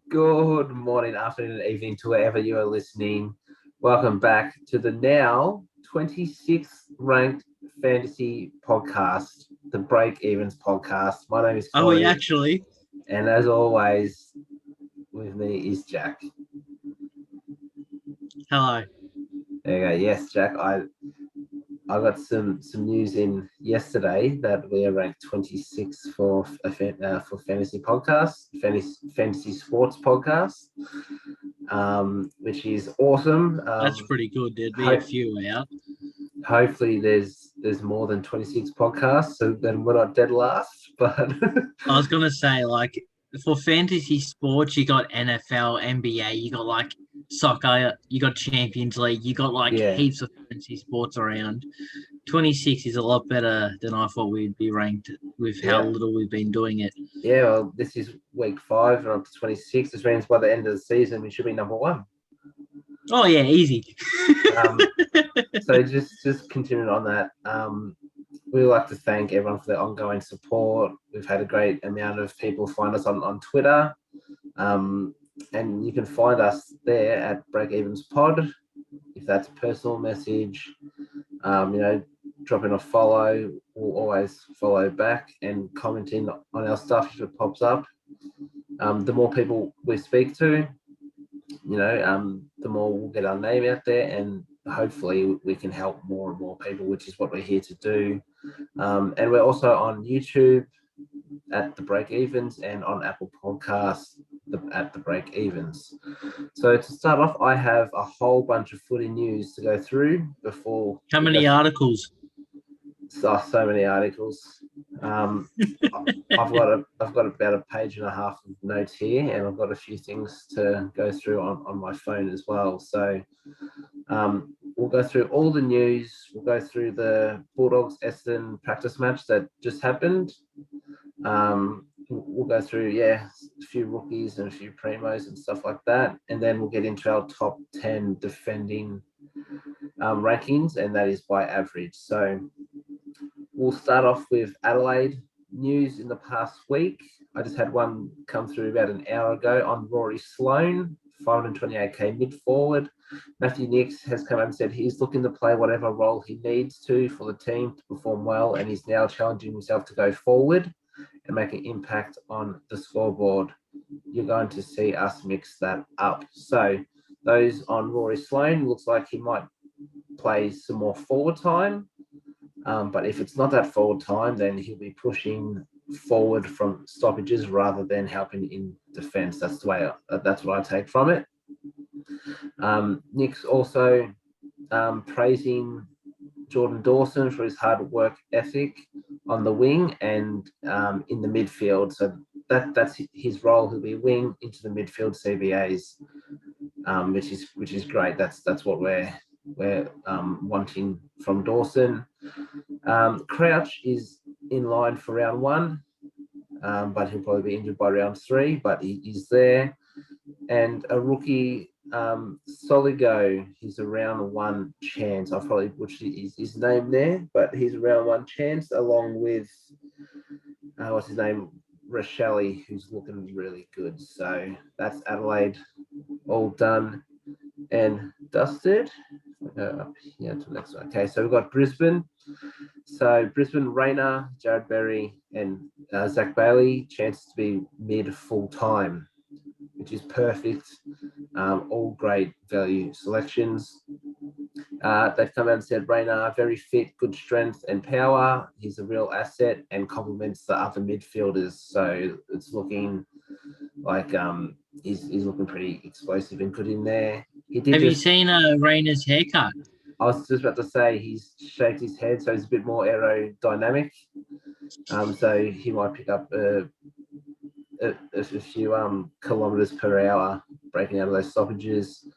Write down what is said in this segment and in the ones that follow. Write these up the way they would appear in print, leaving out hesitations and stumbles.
Good morning, afternoon, and evening to wherever you are listening. Welcome back to the now 26th ranked fantasy podcast, the Break Evens podcast. My name is Are we Corey, actually? and as always, with me is Jack. Hello. There you go. Yes, Jack. I got some news in yesterday that we are ranked 26th for fantasy podcast, fantasy sports podcast, which is awesome. That's pretty good. There'd be a Hope, few out. hopefully there's more than 26 podcasts, so then we're not dead last. But I was going to say, for fantasy sports, you got NFL, NBA, you got, soccer, you got Champions League, you got, yeah, heaps of fantasy sports around. 26 is a lot better than I thought we'd be ranked with how yeah, little we've been doing it. yeah. Well, this is week 5 and up to 26. This means by the end of the season we should be number 1. Oh, yeah, easy. So just continuing on that, we would like to thank everyone for their ongoing support. We've had a great amount of people find us on Twitter, and you can find us there at Break Evens Pod. If that's a personal message, dropping a follow, we'll always follow back and commenting on our stuff if it pops up. The more people we speak to, the more we'll get our name out there, and hopefully we can help more and more people, which is what we're here to do. And we're also on YouTube at the Break Evens and on Apple Podcasts at the Break Evens. So to start off, I have a whole bunch of footy news to go through before. How many articles? So many articles. I've got about a page and a half of notes here, and I've got a few things to go through on my phone as well. So we'll go through all the news. We'll go through the Bulldogs Essendon practice match that just happened. We'll go through a few rookies and a few primos and stuff like that, and then we'll get into our top 10 defending rankings, and that is by average. So we'll start off with Adelaide news in the past week. I just had one come through about an hour ago on Rory Sloane, 528k mid forward. Matthew Nicks has come out and said he's looking to play whatever role he needs to for the team to perform well, and he's now challenging himself to go forward and make an impact on the scoreboard. You're going to see us mix that up. So those on Rory Sloane, looks like he might play some more forward time. But if it's not that forward time, then he'll be pushing forward from stoppages rather than helping in defence. That's what I take from it. Nick's also praising Jordan Dawson for his hard work ethic on the wing and in the midfield. So that's his role. He'll be wing into the midfield CBAs, which is great. That's what we're wanting from Dawson. Crouch is in line for round 1, but he'll probably be injured by round 3, but he is there. And a rookie, Soligo, he's a round 1 chance. I've probably butchered his name there, but he's a round 1 chance along with, what's his name? Rochelle, who's looking really good. So that's Adelaide all done and dusted. Up here to the next one. Okay, so we've got Brisbane. So Brisbane, Rayner, Jared Berry, and Zach Bailey, chances to be mid full time, which is perfect. All great value selections. They've come out and said Rayner, very fit, good strength and power. He's a real asset and complements the other midfielders. So it's looking like he's looking pretty explosive and good in there. Have you seen Rayner's haircut? I was just about to say he's shaped his head, so he's a bit more aerodynamic. So he might pick up a few kilometers per hour, breaking out of those stoppages.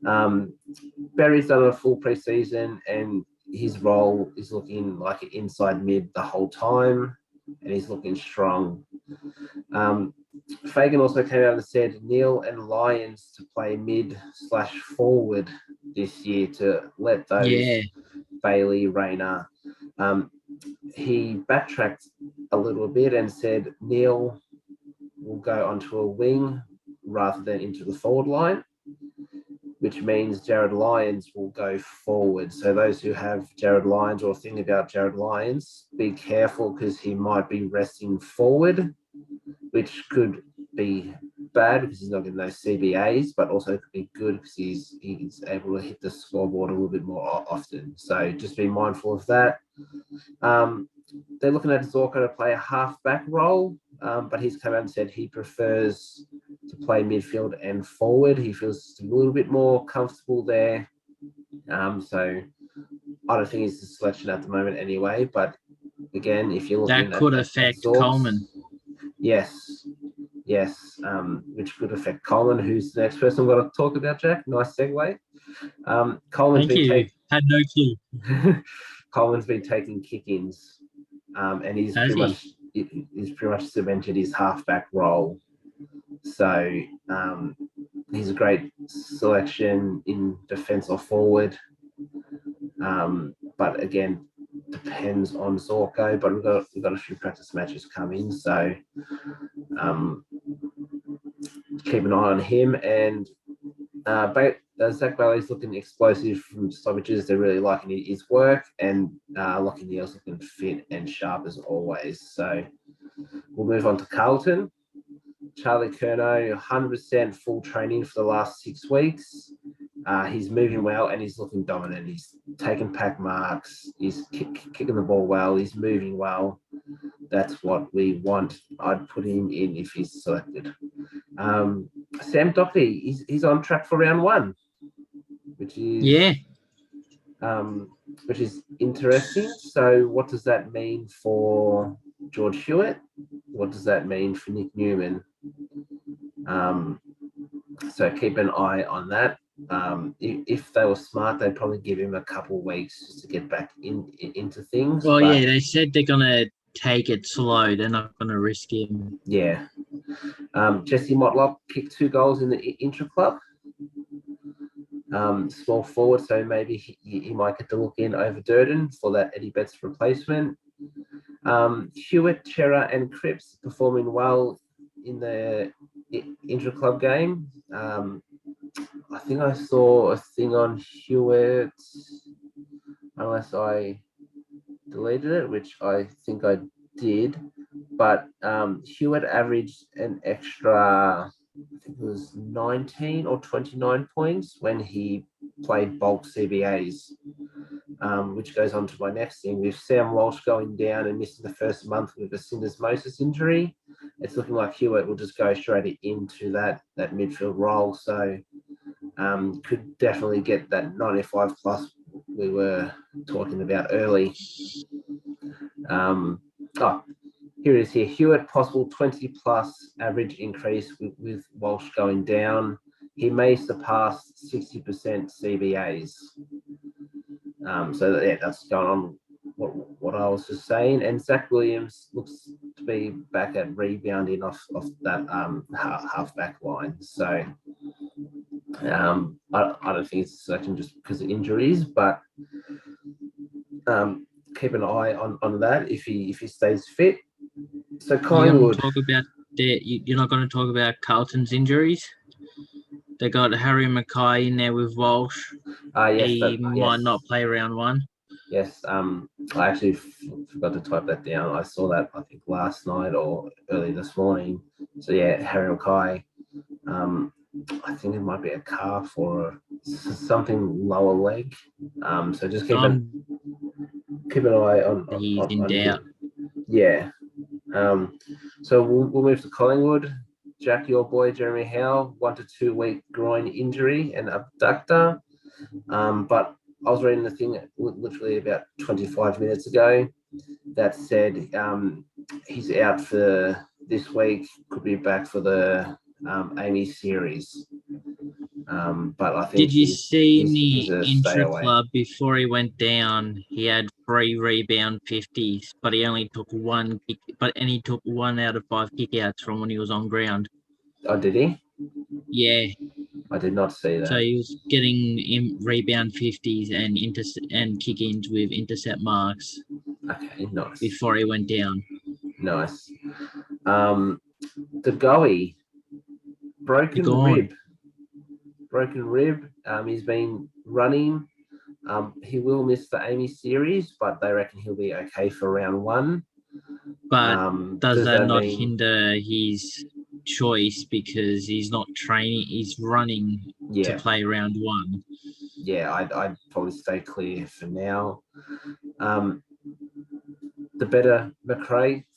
Berry's done a full preseason, and his role is looking like an inside mid the whole time, and he's looking strong. Fagan also came out and said Neil and Lyons to play mid/forward this year to let those Bailey, Rayner. He backtracked a little bit and said Neil will go onto a wing rather than into the forward line, which means Jared Lyons will go forward. So those who have Jared Lyons or think about Jared Lyons, be careful because he might be resting forward, which could be bad because he's not getting those CBAs, but also could be good because he's able to hit the scoreboard a little bit more often. So just be mindful of that. They're looking at Zorko to play a half-back role, but he's come out and said he prefers to play midfield and forward. He feels a little bit more comfortable there. So I don't think he's the selection at the moment anyway, but again, if you're looking That could affect Coleman. Yes, which could affect Coleman, who's the next person I'm going to talk about, Jack. Nice segue. Coleman's Had no clue. Coleman's been taking kick-ins, and he's pretty much cemented his halfback role. So he's a great selection in defence or forward. But again, depends on Zorko. But we've got a few practice matches coming, so keep an eye on him. And Zach Bailey's looking explosive from stoppages. They're really liking his work, and Lachie Neale's looking fit and sharp as always. So we'll move on to Carlton. Charlie Curnow, 100% full training for the last 6 weeks. He's moving well and he's looking dominant. He's taking pack marks. He's kicking the ball well. He's moving well. That's what we want. I'd put him in if he's selected. Sam Doherty, he's on track for round 1, which is interesting. So what does that mean for George Hewitt? What does that mean for Nick Newman? So keep an eye on that. If they were smart, they'd probably give him a couple of weeks just to get back into things. Well, yeah, they said they're going to take it slow. They're not going to risk him. Yeah. Jesse Motlop kicked 2 goals in the intra-club. Small forward, so maybe he might get to look in over Durden for that Eddie Betts replacement. Hewitt, Chera and Cripps performing well in the intra-club game. I think I saw a thing on Hewitt, unless I deleted it, which I think I did. But Hewitt averaged an extra, I think it was 19 or 29 points when he played bulk CBAs, which goes on to my next thing. With Sam Walsh going down and missing the first month with a syndesmosis injury, it's looking like Hewitt will just go straight into that midfield role. So could definitely get that 95 plus we were talking about early. Here it is here. Hewitt, possible 20 plus average increase with Walsh going down. He may surpass 60% CBAs. So yeah, that's going on what I was just saying. And Zach Williams looks to be back at rebounding off that half-back line. So I don't think it's a selection just because of injuries, but keep an eye on that if he stays fit. So Collingwood. You're not going to talk about Carlton's injuries. They got Harry Mackay in there with Walsh. Yes, he might not play round 1. Yes, I actually forgot to type that down. I saw that I think last night or early this morning. So yeah, Harry Mackay. I think it might be a calf or something lower leg. So just keep an eye on. He's in doubt. Yeah. So we'll move to Collingwood. Jack, your boy Jeremy Howe, 1 to 2 week groin injury and abductor. But I was reading the thing literally about 25 minutes ago that said he's out for this week. Could be back for the Amy series. But I think. Did you see in the intra-club before he went down? He had 3 rebound 50s, but he only took 1 kick. And he took 1 out of 5 kickouts from when he was on ground. Oh, did he? Yeah. I did not see that. So he was getting rebound 50s and kick-ins with intercept marks. Okay, nice. Before he went down. Nice. The Goey broken rib. He's been running. He will miss the Amy series, but they reckon he'll be okay for round 1. But does that not hinder his choice because he's not training? He's running to play round 1. Yeah, I'd probably stay clear for now. The better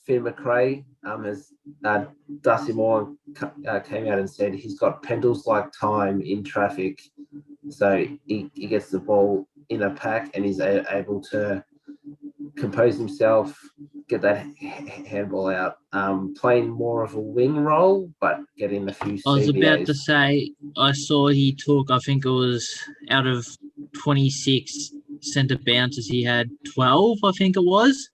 Finn McRae, has Dusty Moore came out and said he's got Pendles-like time in traffic, so he gets the ball in a pack and he's able to compose himself, get that handball out, playing more of a wing role, but getting a few CBAs. I was about to say, I saw he took, I think it was out of 26 centre bounces, he had 12, I think it was,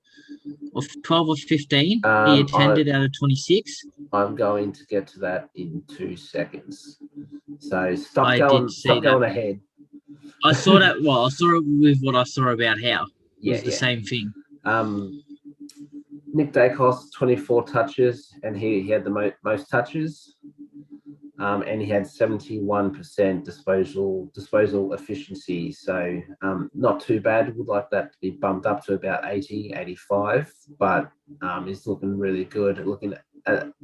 or 12 or 15 he attended out of 26. I'm going to get to that in 2 seconds. So stop going ahead. I saw that. Well, I saw it with what I saw about Howe. It was the same thing. Nick Dacos, 24 touches, and he had the most touches, and he had 71% disposal efficiency. So not too bad. Would like that to be bumped up to about 80, 85, but he's looking really good. Looking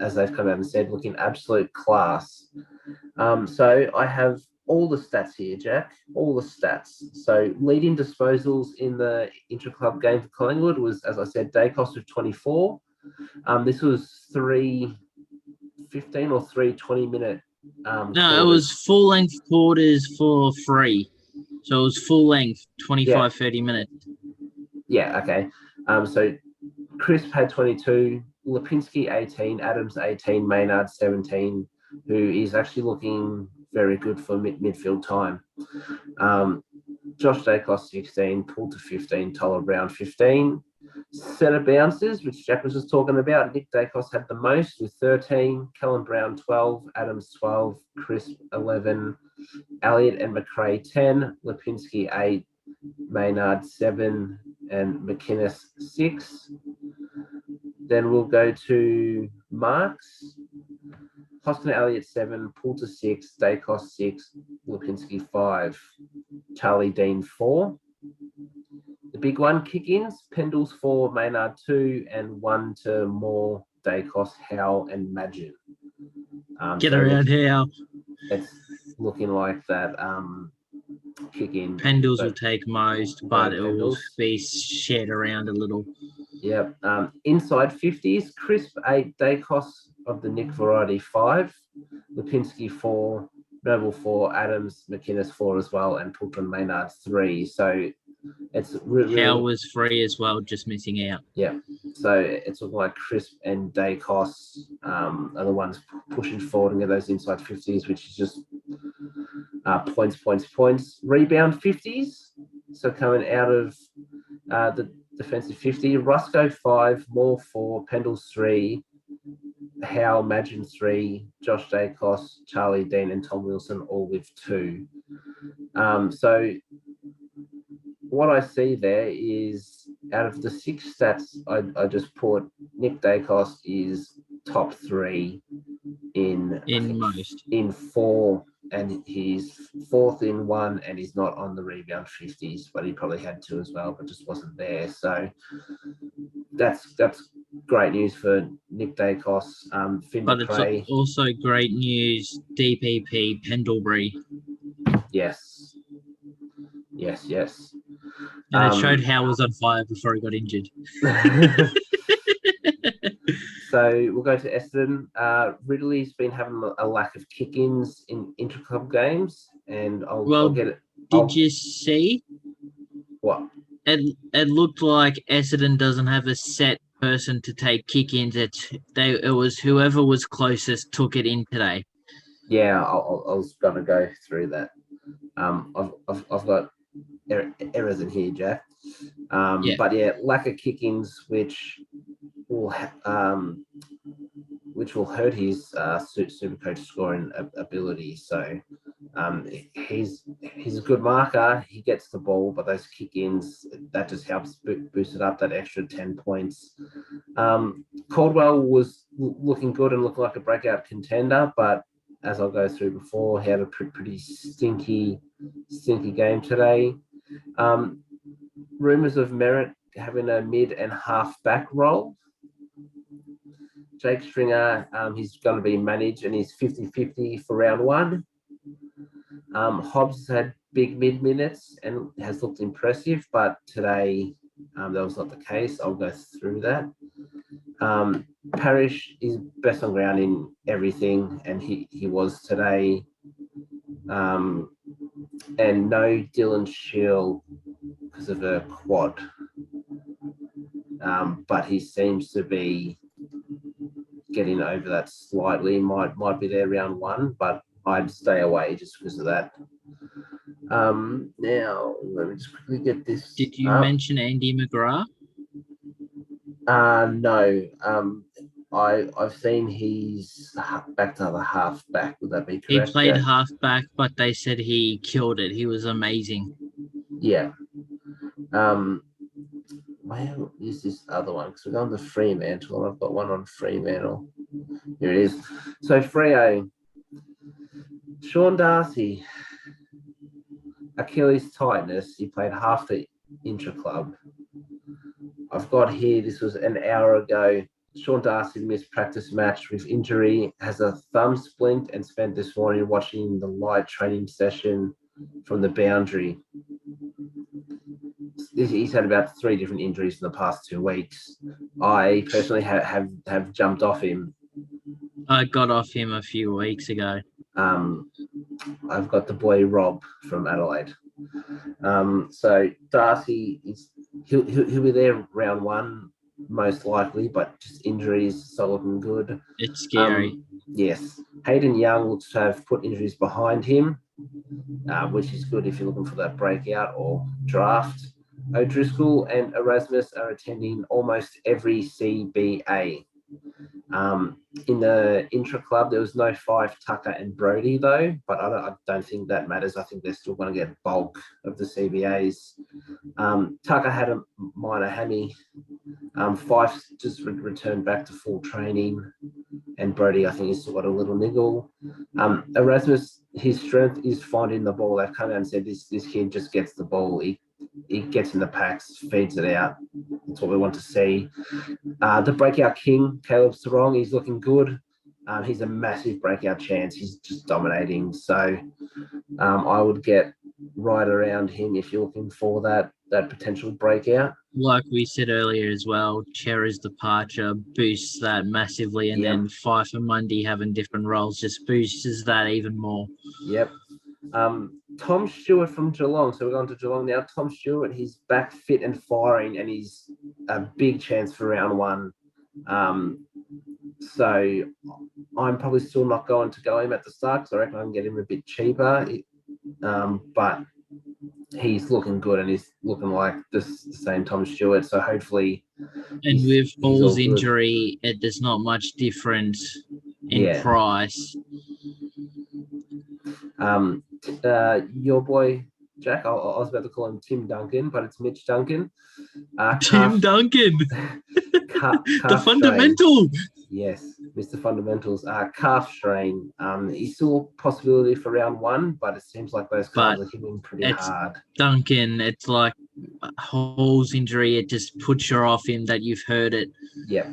as they've come out and said, looking absolute class. So I have all the stats here, Jack, all the stats. So leading disposals in the intra-club game for Collingwood was, as I said, Dacos with 24. This was 3:15 or 3:20-minute. No, it was full-length quarters for free. So it was full length, 25, 30 minutes. Yeah, okay. So Crisp had 22, Lipinski 18, Adams 18, Maynard 17, who is actually looking very good for midfield time. Josh Dacos 16, Poulter 15, Toller Brown 15. Set of bounces, which Jack was just talking about, Nick Dacos had the most with 13, Callum Brown 12, Adams 12, Crisp 11, Elliott and McRae 10, Lipinski 8, Maynard 7, and McInnes 6. Then we'll go to marks. Hoskin Elliott 7, Poulter 6, Dacos 6, Lipinski 5, Charlie Dean 4. The big one, kick-ins, Pendles 4, Maynard 2, and 1 to Moore, Dacos, Howe, and Magin. Get around Howe. It's looking like that kick-in. Pendles will take most, but it will be shared around a little. Yep. Inside 50s, Crisp 8, Dacos of the Nick variety 5, Lipinski 4, Noble 4, Adams, McInnes 4 as well, and Poulter Maynard 3. So it's really... Howe was free as well, just missing out. Yeah. So it's looking like Crisp and Dacos are the ones pushing forward and get those inside 50s, which is just points. Rebound 50s. So coming out of the defensive 50, Rusco 5, Moore 4, Pendles 3, Howe, Magin 3, Josh Dacos, Charlie Dean, and Tom Wilson all with 2. So what I see there is out of the 6 stats I just put, Nick Dacos is top 3 in 4, and he's 4th in 1, and he's not on the rebound 50s, but he probably had 2 as well, but just wasn't there. So that's great news for Nick Dacos. Finn but McRae. It's also great news, DPP Pendlebury. Yes. And it showed Howe was on fire before he got injured. So we'll go to Essendon. Ridley's been having a lack of kick-ins in intra-club games, and I'll get it. Did you see? What? It looked like Essendon doesn't have a set person to take kick-ins. It was whoever was closest took it in today. Yeah, I was going to go through that. I've got errors in here, Jack. But yeah, lack of kick-ins, which will hurt his Supercoach scoring ability. So he's a good marker. He gets the ball, but those kick-ins, that just helps boost it up that extra 10 points. Caldwell was looking good and looked like a breakout contender, but as I'll go through before, he had a pretty stinky game today. Rumours of Merritt having a mid and half back role. Jake Stringer, he's going to be managed and he's 50-50 for round one. Hobbs had big mid minutes and has looked impressive, but today that was not the case. I'll go through that. Parrish is best on ground in everything, and he was today. And no Dylan Shield because of a quad. But he seems to be getting over that slightly. Might be there round one, but I'd stay away just because of that. Now let me just quickly get this. Did you mention Andy McGrath? No. I've seen he's back to the half back. Would that be correct? He played half back, but they said he killed it. He was amazing. Yeah. Where is this other one? Because we're going to Fremantle. I've got one on Fremantle. Here it is. So Freo, Sean Darcy, Achilles tightness. He played half the intra-club. I've got here, this was an hour ago. Sean Darcy missed practice match with injury, has a thumb splint, and spent this morning watching the light training session from the boundary. He's had about 3 different injuries in the past 2 weeks. I personally have jumped off him. I got off him a few weeks ago. I've got the boy Rob from Adelaide. So Darcy he'll be there round one most likely, but just injuries so looking good. It's scary. Yes, Hayden Young looks to have put injuries behind him, which is good if you're looking for that breakout or draft. O'Driscoll and Erasmus are attending almost every CBA. In the intra-club, there was no Fife, Tucker and Brodie, though, but I don't think that matters. I think they're still going to get bulk of the CBAs. Tucker had a minor hammy. Fife just returned back to full training, and Brodie, I think, he's still got a little niggle. Erasmus, his strength is finding the ball. They've come out and said this kid just gets the ball. He gets in the packs, feeds it out. That's what we want to see. The breakout king, Caleb Sarong, he's looking good. He's a massive breakout chance. He's just dominating. So I would get right around him if you're looking for that potential breakout. Like we said earlier as well, Chera's departure boosts that massively, and then Fife and Mundy having different roles just boosts that even more. Yep. Tom Stewart from Geelong. So we're going to Geelong now. Tom Stewart, he's back fit and firing, and he's a big chance for round one. So I'm probably still not going to go him at the start because I reckon I can get him a bit cheaper. But he's looking good, and he's looking like the same Tom Stewart. So hopefully. And with Ball's injury, there's not much difference in price. Your boy Jack, I was about to call him Tim Duncan, but it's Mitch Duncan. Tim Duncan, the fundamental. Yes, Mr. Fundamentals. Calf strain. He's still a possibility for round one, but it seems like those calves are hitting pretty hard. Duncan, it's like Hall's injury. It just puts you off him that you've heard it. Yeah.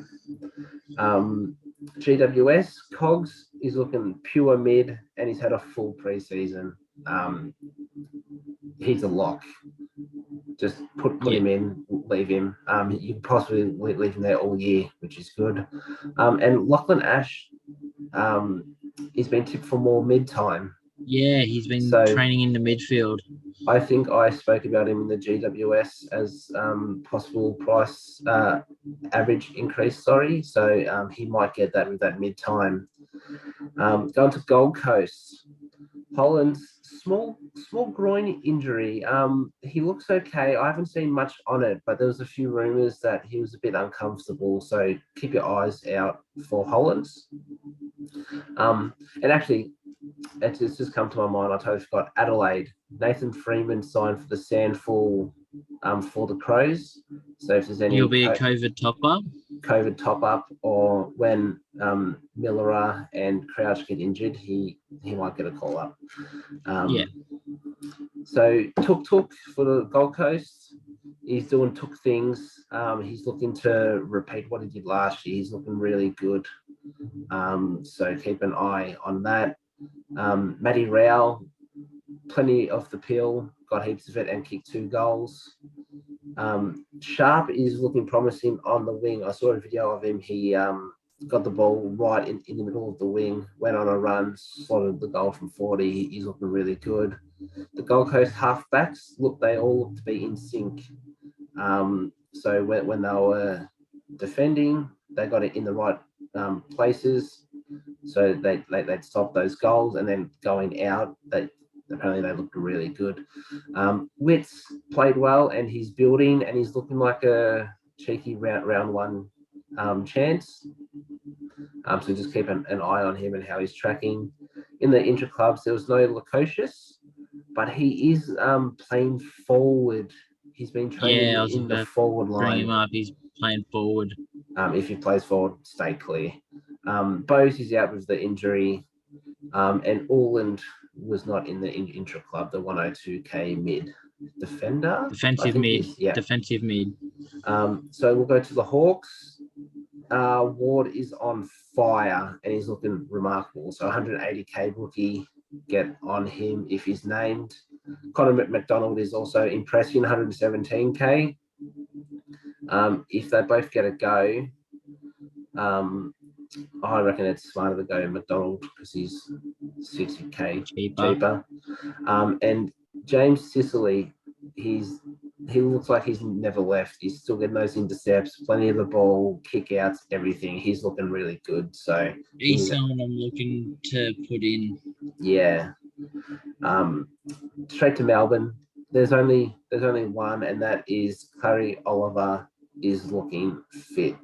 GWS, Cogs is looking pure mid, and he's had a full preseason. He's a lock. Just put him in, leave him. You can possibly leave him there all year, which is good. And Lachlan Ash, he's been tipped for more mid-time. Yeah, he's been training in the midfield. I think I spoke about him in the GWS as possible price average increase, So he might get that with that mid-time. Going to Gold Coast. Holland's small groin injury. He looks okay. I haven't seen much on it, but there was a few rumours that he was a bit uncomfortable. So keep your eyes out for Holland's. And actually, it's just come to my mind. I totally forgot. Adelaide. Nathan Freeman signed for the Sandfall for the Crows. So if there's any, he'll be a COVID top-up. COVID top-up, or when Millerer and Crouch get injured, he might get a call-up. So Tuk for the Gold Coast, he's doing Tuk things. He's looking to repeat what he did last year. He's looking really good. So keep an eye on that. Matty Rao, plenty off the pill, got heaps of it and kicked 2 goals. Sharp is looking promising on the wing. I saw a video of him. He got the ball right in the middle of the wing, went on a run, slotted the goal from 40. He's looking really good. The Gold Coast halfbacks, they all look to be in sync. So when they were defending, they got it in the right places. So they'd stop those goals, and then going out, apparently they looked really good. Witts played well, and he's building, and he's looking like a cheeky round one chance. So just keep an eye on him and how he's tracking. In the intra-clubs, there was no Lukosius, but he is playing forward. He's been training in the forward line. Bring him up, he's playing forward. If he plays forward, stay clear. Bose is out with the injury, and Orland was not in the intra-club, the 102k mid defender. Defensive mid. Defensive mid. So we'll go to the Hawks. Ward is on fire, and he's looking remarkable. So 180k rookie, get on him if he's named. Conor McDonald is also impressing, 117k. If they both get a go, I reckon it's smarter to go McDonald because he's 60k cheaper. And James Sicily, he looks like he's never left. He's still getting those intercepts, plenty of the ball, kick outs, everything. He's looking really good. So he's someone I'm looking to put in. Yeah. Straight to Melbourne. There's only one, and that is Clary Oliver is looking fit.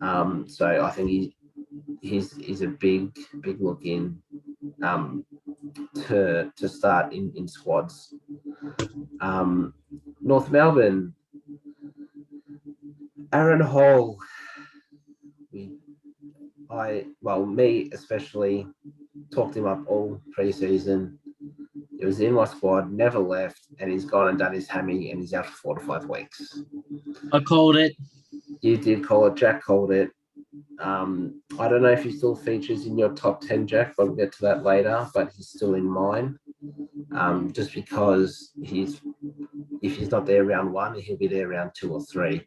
So I think he's a big look in to start in squads. North Melbourne, Aaron Hall. Me especially, talked him up all pre-season. He was in my squad, never left, and he's gone and done his hammy, and he's out for 4 to 5 weeks. I called it. You did call it. Jack called it. I don't know if he still features in your top 10, Jack, but we'll get to that later, but he's still in mine. Just because if he's not there round 1, he'll be there round 2 or 3.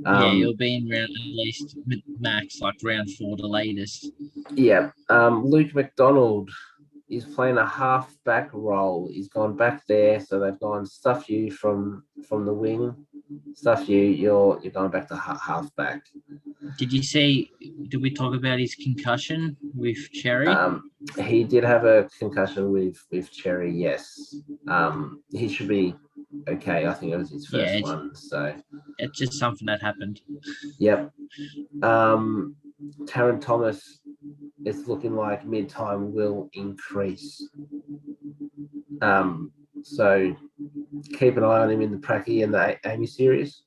He'll be in round at least max, like round 4 the latest. Yeah. Luke McDonald is playing a half-back role. He's gone back there, so they've gone stuff you from the wing. Stuff you're going back to half-back. Did we talk about his concussion with Cherry? He did have a concussion with Cherry, yes. He should be okay. I think it was his first one. So it's just something that happened. Yep. Taryn Thomas, it's looking like mid-time will increase. So keep an eye on him in the Pracky and the Amy series.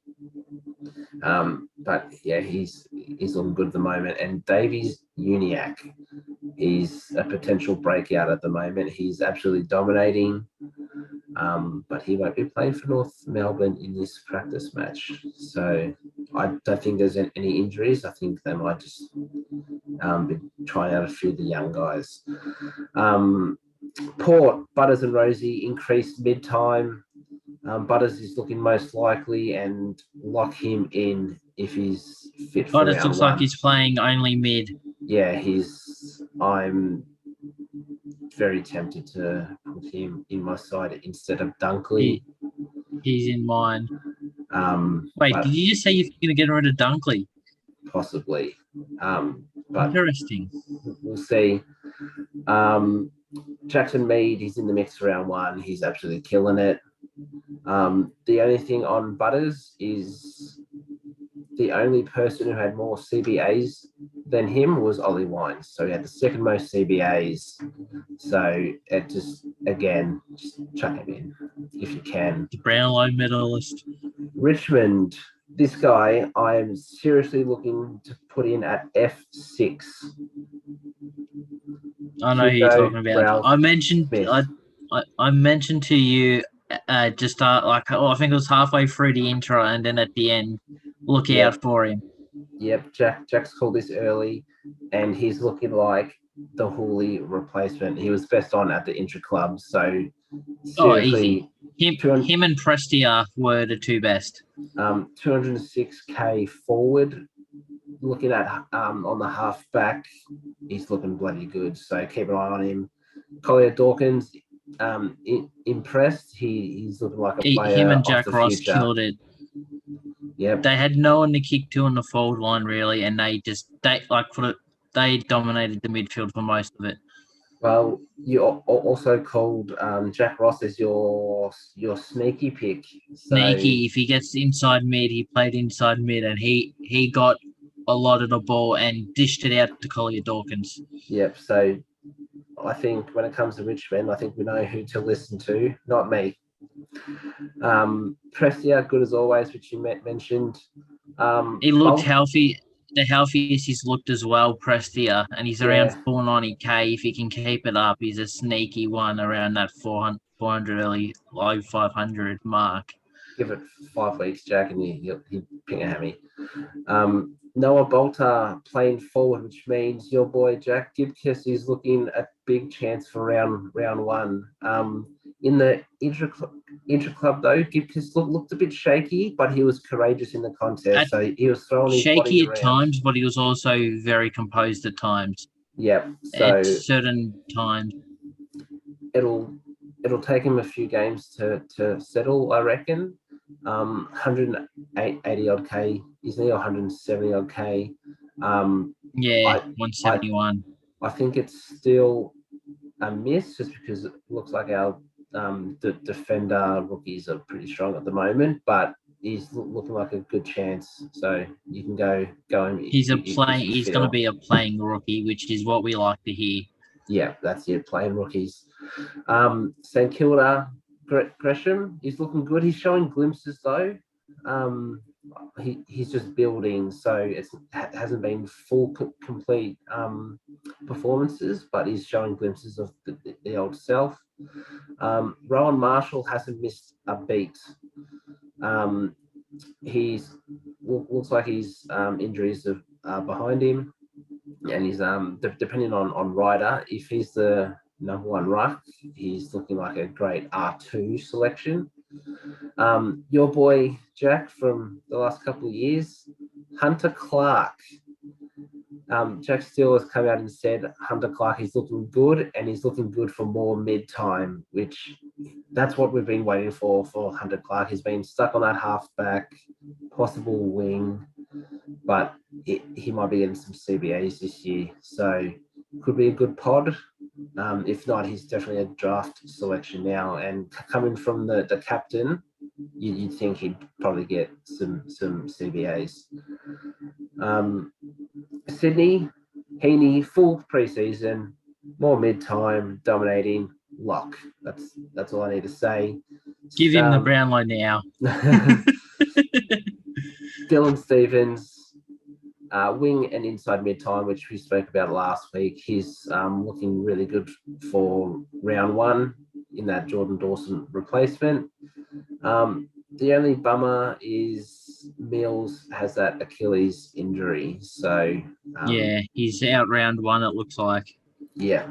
But yeah, he's looking good at the moment. And Davies Uniac, he's a potential breakout at the moment. He's absolutely dominating. But he won't be playing for North Melbourne in this practice match. So I don't think there's any injuries. I think they might just be trying out a few of the young guys. Port, Butters and Rosie increased mid-time. Butters is looking most likely, and lock him in if he's fit for Butters looks like he's playing only mid. Yeah, I'm very tempted to put him in my side instead of Dunkley. He's in mine. Wait, did you just say you're going to get rid of Dunkley? Possibly. But interesting. We'll see. Jackson Mead, he's in the mix for round 1. He's absolutely killing it. The only thing on Butters is the only person who had more CBAs than him was Ollie Wines. So he had the second most CBAs. So it just chuck him in if you can. The Brownlow medalist. Richmond, This guy, I'm seriously looking to put in at F6. I know who you're Hugo talking about. Ralph I mentioned Smith. I mentioned to you just I think it was halfway through the intro and then at the end, look out for him. Yep, Jack's called this early, and he's looking like the Hooley replacement. He was best on at the intra club, so seriously, easy. Him and Prestia were the two best. 206k forward. Looking at on the half back, he's looking bloody good. So keep an eye on him. Collier Dawkins, impressed. He's looking like a player. Him and Jack of the Ross future. killed it. Yep. They had no one to kick to on the forward line really, and they dominated the midfield for most of it. Well, you also called Jack Ross as your sneaky pick. Sneaky, if he gets inside mid, he played inside mid, and he got a lot of the ball and dished it out to Collier Dawkins. Yep. So I think when it comes to Richmond, I think we know who to listen to, not me. Prestia, good as always, which you mentioned. He looked healthy. The healthiest he's looked as well, Prestia, and he's around 490k. If he can keep it up, he's a sneaky one around that 400 early, low 500 mark. Give it 5 weeks, Jack, and he'll ping a hammy. Noah Bolter playing forward, which means your boy Jack Gibkiss is looking a big chance for round one. In the intra club though, Gibkiss looked a bit shaky, but he was courageous in the contest. So he was throwing his body around. Shaky at times, but he was also very composed at times. Yep. So at certain times, it'll take him a few games to settle, I reckon. 180 odd K, isn't he? 170 odd K. 171. I think it's still a miss just because it looks like our the defender rookies are pretty strong at the moment, but he's looking like a good chance. So you can go him. He's He's going to be a playing rookie, which is what we like to hear. Yeah, that's it. Playing rookies. St Kilda, Gresham, he's looking good. He's showing glimpses though. He's just building, so it hasn't been full complete performances, but he's showing glimpses of the old self. Rowan Marshall hasn't missed a beat. He's looks like his injuries are behind him, and he's depending on Ryder, if he's the number one ruck, he's looking like a great R2 selection. Your boy Jack from the last couple of years, Hunter Clark. Jack Steele has come out and said Hunter Clark is looking good, and he's looking good for more mid-time, which that's what we've been waiting for Hunter Clark. He's been stuck on that halfback, possible wing, but he might be getting some CBAs this year, so could be a good pod. If not, he's definitely a draft selection now, and coming from the captain, you'd think he'd probably get some CBAs. Sydney, Heaney, full preseason, more mid-time, dominating, lock. That's all I need to say. Give him the Brownlow now. Dylan Stevens, wing and inside mid-time, which we spoke about last week. He's looking really good for round one in that Jordan Dawson replacement. The only bummer is Mills has that Achilles injury. So he's out round one, it looks like. Yeah.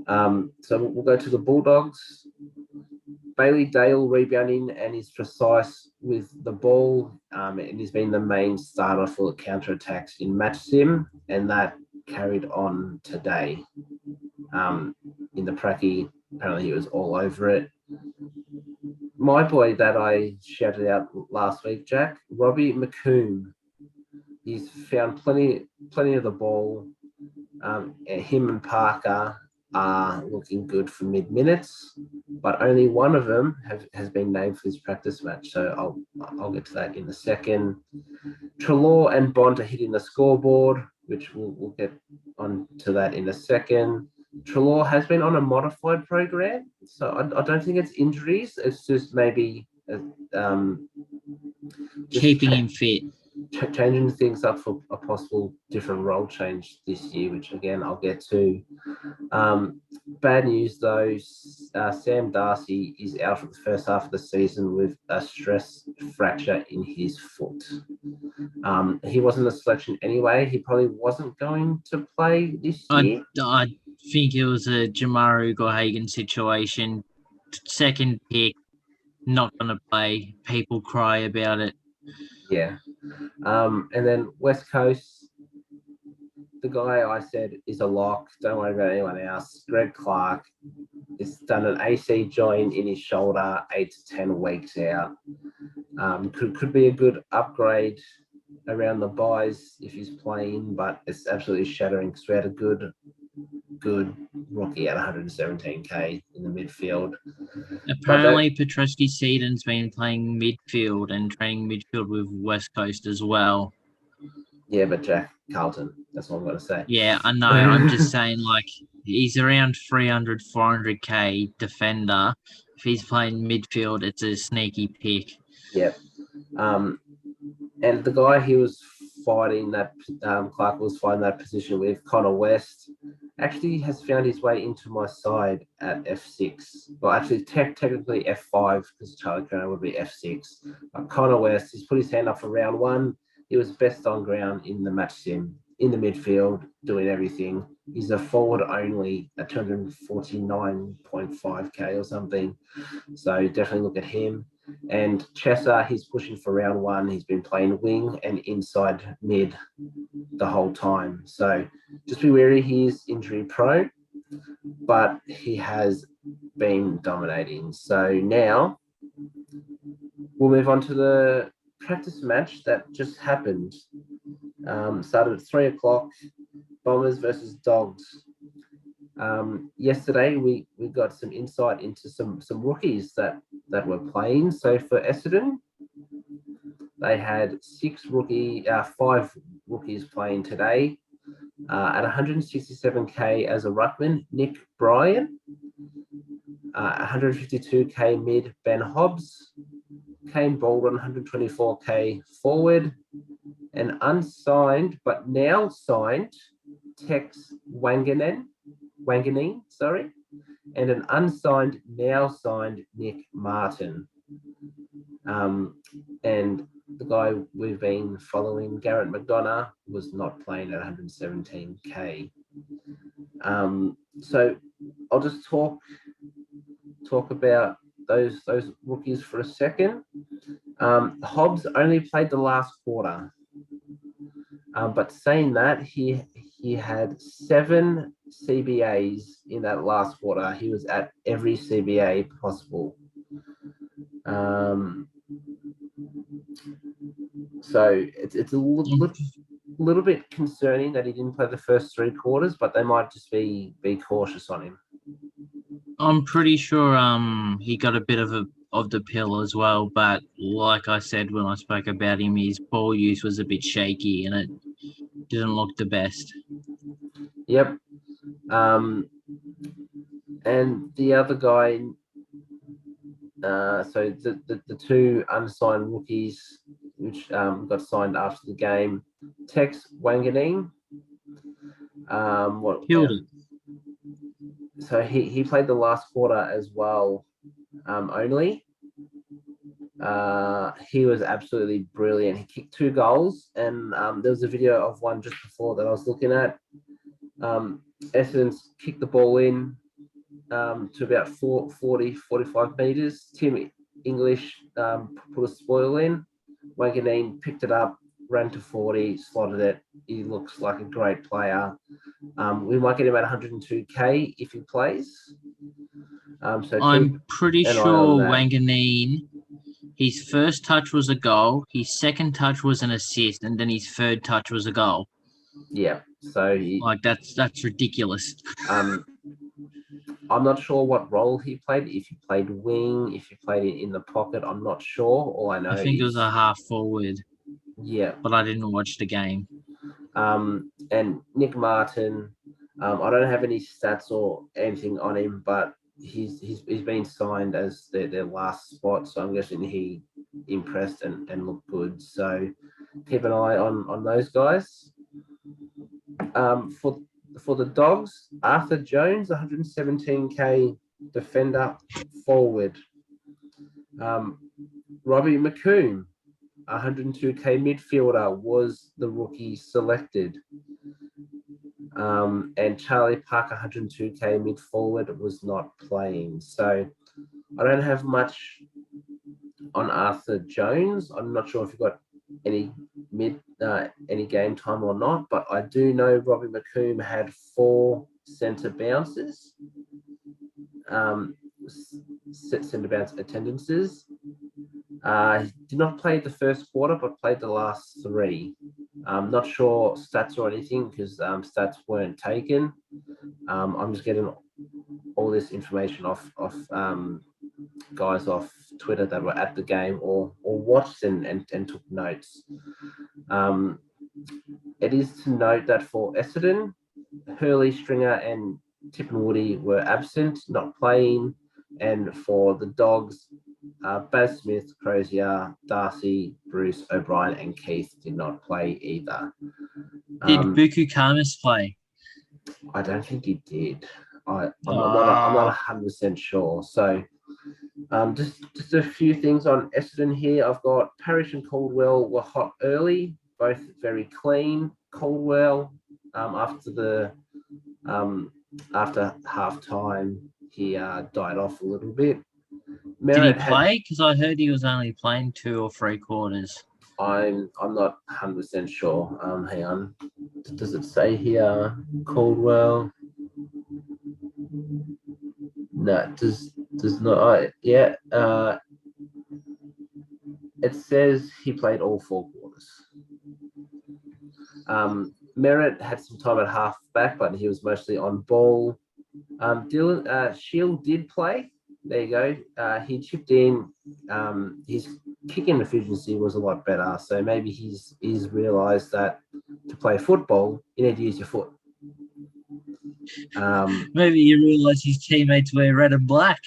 So we'll go to the Bulldogs. Bailey Dale rebounding and is precise with the ball, and he's been the main starter for counter-attacks in match sim, and that carried on today. In the Pracky, apparently he was all over it. My boy that I shouted out last week, Jack, Robbie Mccoon. He's found plenty of the ball. Him and Parker are looking good for mid-minutes, but only one of them has been named for this practice match. So I'll get to that in a second. Treloar and Bond are hitting the scoreboard, which we'll get on to that in a second. Treloar has been on a modified program, so I don't think it's injuries. It's just maybe keeping him fit. Changing things up for a possible different role change this year, which again I'll get to. Bad news though, Sam Darcy is out for the first half of the season with a stress fracture in his foot. He wasn't a selection anyway. He probably wasn't going to play this year. I think it was a Jamaru Gohagan situation. Second pick, not going to play. People cry about it. Yeah. And then West Coast, the guy I said is a lock. Don't worry about anyone else. Greg Clark has done an AC joint in his shoulder, 8 to 10 weeks out. Could be a good upgrade around the buys if he's playing, but it's absolutely shattering because we had a good rookie at 117k in the midfield. Apparently, Petreski-Seaton's been playing midfield and training midfield with West Coast as well. Yeah, but Jack Carlton, that's what I'm going to say. Yeah, I know. I'm just saying, like, he's around 300, 400k defender. If he's playing midfield, it's a sneaky pick. Yep. And the guy he was fighting that Clark was fighting that position with, Conor West, actually has found his way into my side at F6. Well, actually, technically F5 because Charlie Kerner would be F6. But Conor West, he's put his hand up for round one. He was best on ground in the match sim, in the midfield, doing everything. He's a forward only at 249.5k or something. So definitely look at him. And Chesser, he's pushing for round one. He's been playing wing and inside mid the whole time. So just be wary, he is injury prone, but he has been dominating. So now we'll move on to the practice match that just happened. Started at 3 o'clock, Bombers versus Dogs. Yesterday we got some insight into some rookies that were playing. So for Essendon, they had 5 rookies playing today. At 167k as a ruckman, Nick Bryan. 152k mid, Ben Hobbs. Kane Baldwin, 124k forward. An unsigned but now signed Tex Wanganeen, and an unsigned, now signed Nick Martin. And the guy we've been following, Garrett McDonough, was not playing at 117k. So I'll just talk about those rookies for a second. Hobbs only played the last quarter. But saying that, he had 7 CBAs in that last quarter. He was at every CBA possible. So it's a little bit concerning that he didn't play the first 3 quarters, but they might just be cautious on him. I'm pretty sure he got a bit of the pill as well, but like I said when I spoke about him, his ball use was a bit shaky and it didn't look the best. Yep. And the other guy, so the 2 unsigned rookies which got signed after the game, Tex Wanganeen. Killed it. So he played the last quarter as well, only. He was absolutely brilliant. He kicked 2 goals, and there was a video of one just before that I was looking at. Essence kicked the ball in to about 45 metres. Tim English put a spoil in. Wanganeen picked it up, ran to 40, slotted it. He looks like a great player. We might get him at 102k if he plays. So I'm pretty sure Wanganeen, his first touch was a goal, his second touch was an assist, and then his third touch was a goal. Yeah, so that's ridiculous. I'm not sure what role he played. If he played wing, if he played in the pocket, I'm not sure. All I know I think it was a half forward. Yeah, but I didn't watch the game. And Nick Martin, I don't have any stats or anything on him, but he's been signed as their last spot. So I'm guessing he impressed and looked good. So keep an eye on those guys. For the Dogs, Arthur Jones, 117k defender forward. Robbie Mccoon, 102k midfielder, was the rookie selected. And Charlie Parker, 102k mid forward, was not playing. So I don't have much on Arthur Jones. I'm not sure if you've got any game time or not, but I do know Robbie Mccoon had 4 centre bounces, centre bounce attendances. He did not play the first quarter, but played the last 3. I'm not sure stats or anything because stats weren't taken. I'm just getting all this information off guys off Twitter that were at the game or watched and took notes. It is to note that for Essendon, Hurley, Stringer and Tippenwoody were absent, not playing. And for the Dogs, Baz Smith, Crozier, Darcy, Bruce, O'Brien and Keith did not play either. Did Buku Kamis play? I don't think he did. I'm not 100% sure. So just a few things on Essendon here. I've got Parrish and Caldwell were hot early, both very clean. Caldwell, after half time, he died off a little bit. Did he play? Because I heard he was only playing 2 or 3 quarters. I'm not 100% sure. Hang on. Does it say here Caldwell? No, does not. Yeah. It says he played all 4 quarters. Merritt had some time at half back, but he was mostly on ball. Dylan Shield did play. There you go. He chipped in. His kicking efficiency was a lot better. So maybe he's realised that to play football, you need to use your foot. Maybe he realised his teammates wear red and black.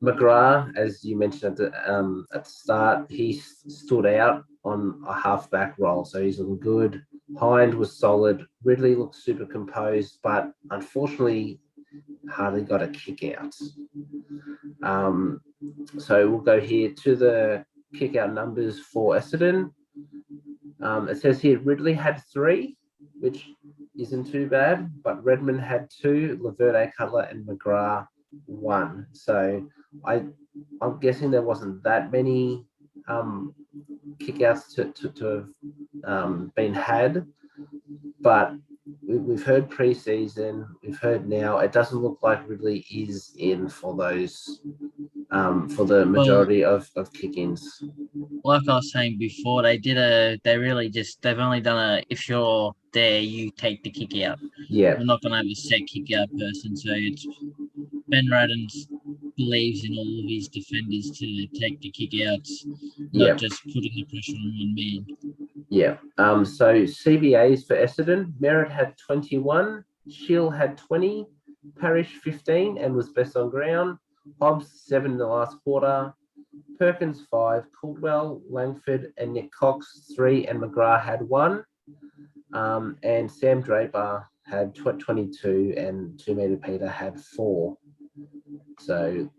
McGrath, as you mentioned at the start, he stood out on a half-back role, so he's looking good. Hind was solid. Ridley looked super composed, but unfortunately hardly got a kick out. So we'll go here to the kick out numbers for Essendon. It says here Ridley had 3, which isn't too bad, but Redmond had 2, Laverde, Cutler and McGrath 1. So I'm guessing there wasn't that many kickouts to have been had, but we've heard pre-season, we've heard now. It doesn't look like Ridley is in for those for the majority of kick-ins. Like I was saying before, they've only done a if you're there, you take the kick out. Yeah, we're not going to have a set kick out person, so it's Ben Raddens believes in all of his defenders to take the kick outs, not just putting the pressure on one man. Yeah. So CBAs for Essendon, Merritt had 21, Shield had 20, Parrish 15 and was best on ground, Hobbs 7 in the last quarter, Perkins 5, Caldwell, Langford and Nick Cox 3 and McGrath had 1. And Sam Draper had 22 and 2 Meter Peter had 4. So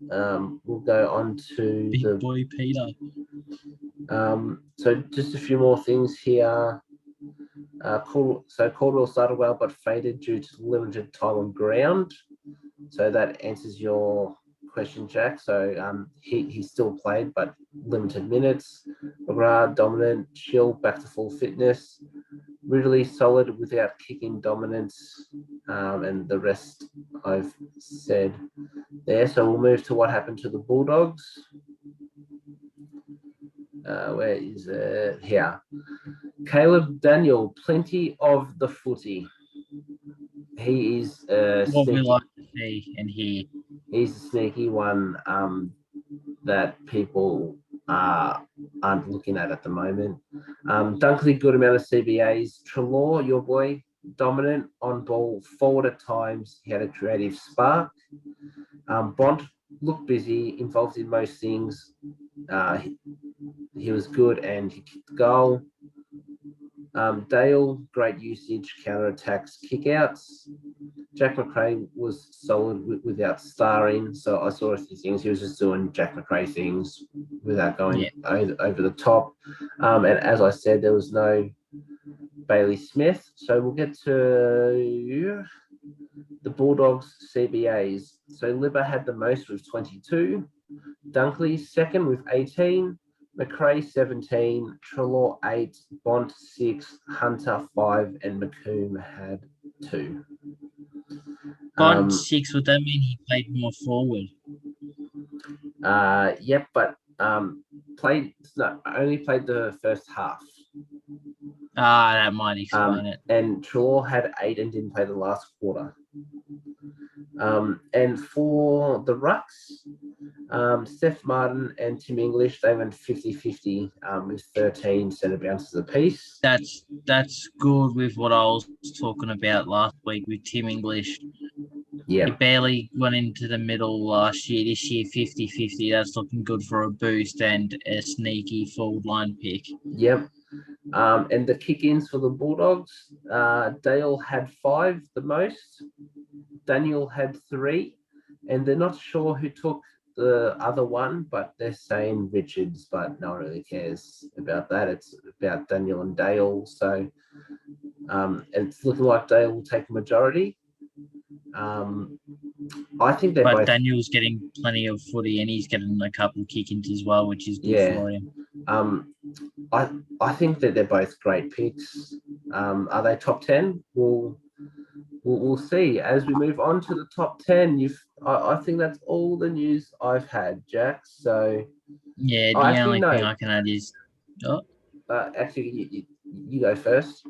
we'll go on to Big boy Peter. So just a few more things here. Caldwell started well but faded due to limited time on ground. So that answers your question, Jack. So he still played but limited minutes. McGrath dominant, Shield back to full fitness. Really solid without kicking dominance, and the rest I've said there. So we'll move to what happened to the Bulldogs. Where is it? Here. Caleb Daniel, plenty of the footy. He is what we like to see and hear. He's a sneaky one that people aren't looking at the moment. Dunkley, good amount of CBAs. Treloar, your boy, dominant on ball, forward at times. He had a creative spark. Bont looked busy, involved in most things. He was good and he kicked the goal. Dale, great usage, counter-attacks, kick-outs. Jack McRae was solid without starring, so I saw a few things. He was just doing Jack McRae things without going over the top. And as I said, there was no Bailey Smith. So we'll get to the Bulldogs CBAs. So Libba had the most with 22. Dunkley second with 18. McRae 17, Trelaw 8, Bont 6, Hunter 5, and Mccoon had 2. Bont 6, would that mean he played more forward? Yep, but only played the first half. That might explain it. And Trelaw had 8 and didn't play the last quarter. And for the rucks, Steph Martin and Tim English, they went 50-50 with 13 centre bounces apiece. That's good with what I was talking about last week with Tim English. Yeah. He barely went into the middle last year. This year, 50-50. That's looking good for a boost and a sneaky forward line pick. Yep. And the kick-ins for the Bulldogs, Dale had 5 the most. Daniel had 3. And they're not sure who took the other one, but they're saying Richards, but no one really cares about that. It's about Daniel and Dale. So it's looking like Dale will take a majority. I think they're both... Daniel's getting plenty of footy and he's getting a couple kick-ins as well, which is good for him. I think that they're both great picks. Are they top 10? We'll see as we move on to the top 10. I think that's all the news I've had, Jack. So yeah, the only thing I can add is actually you go first.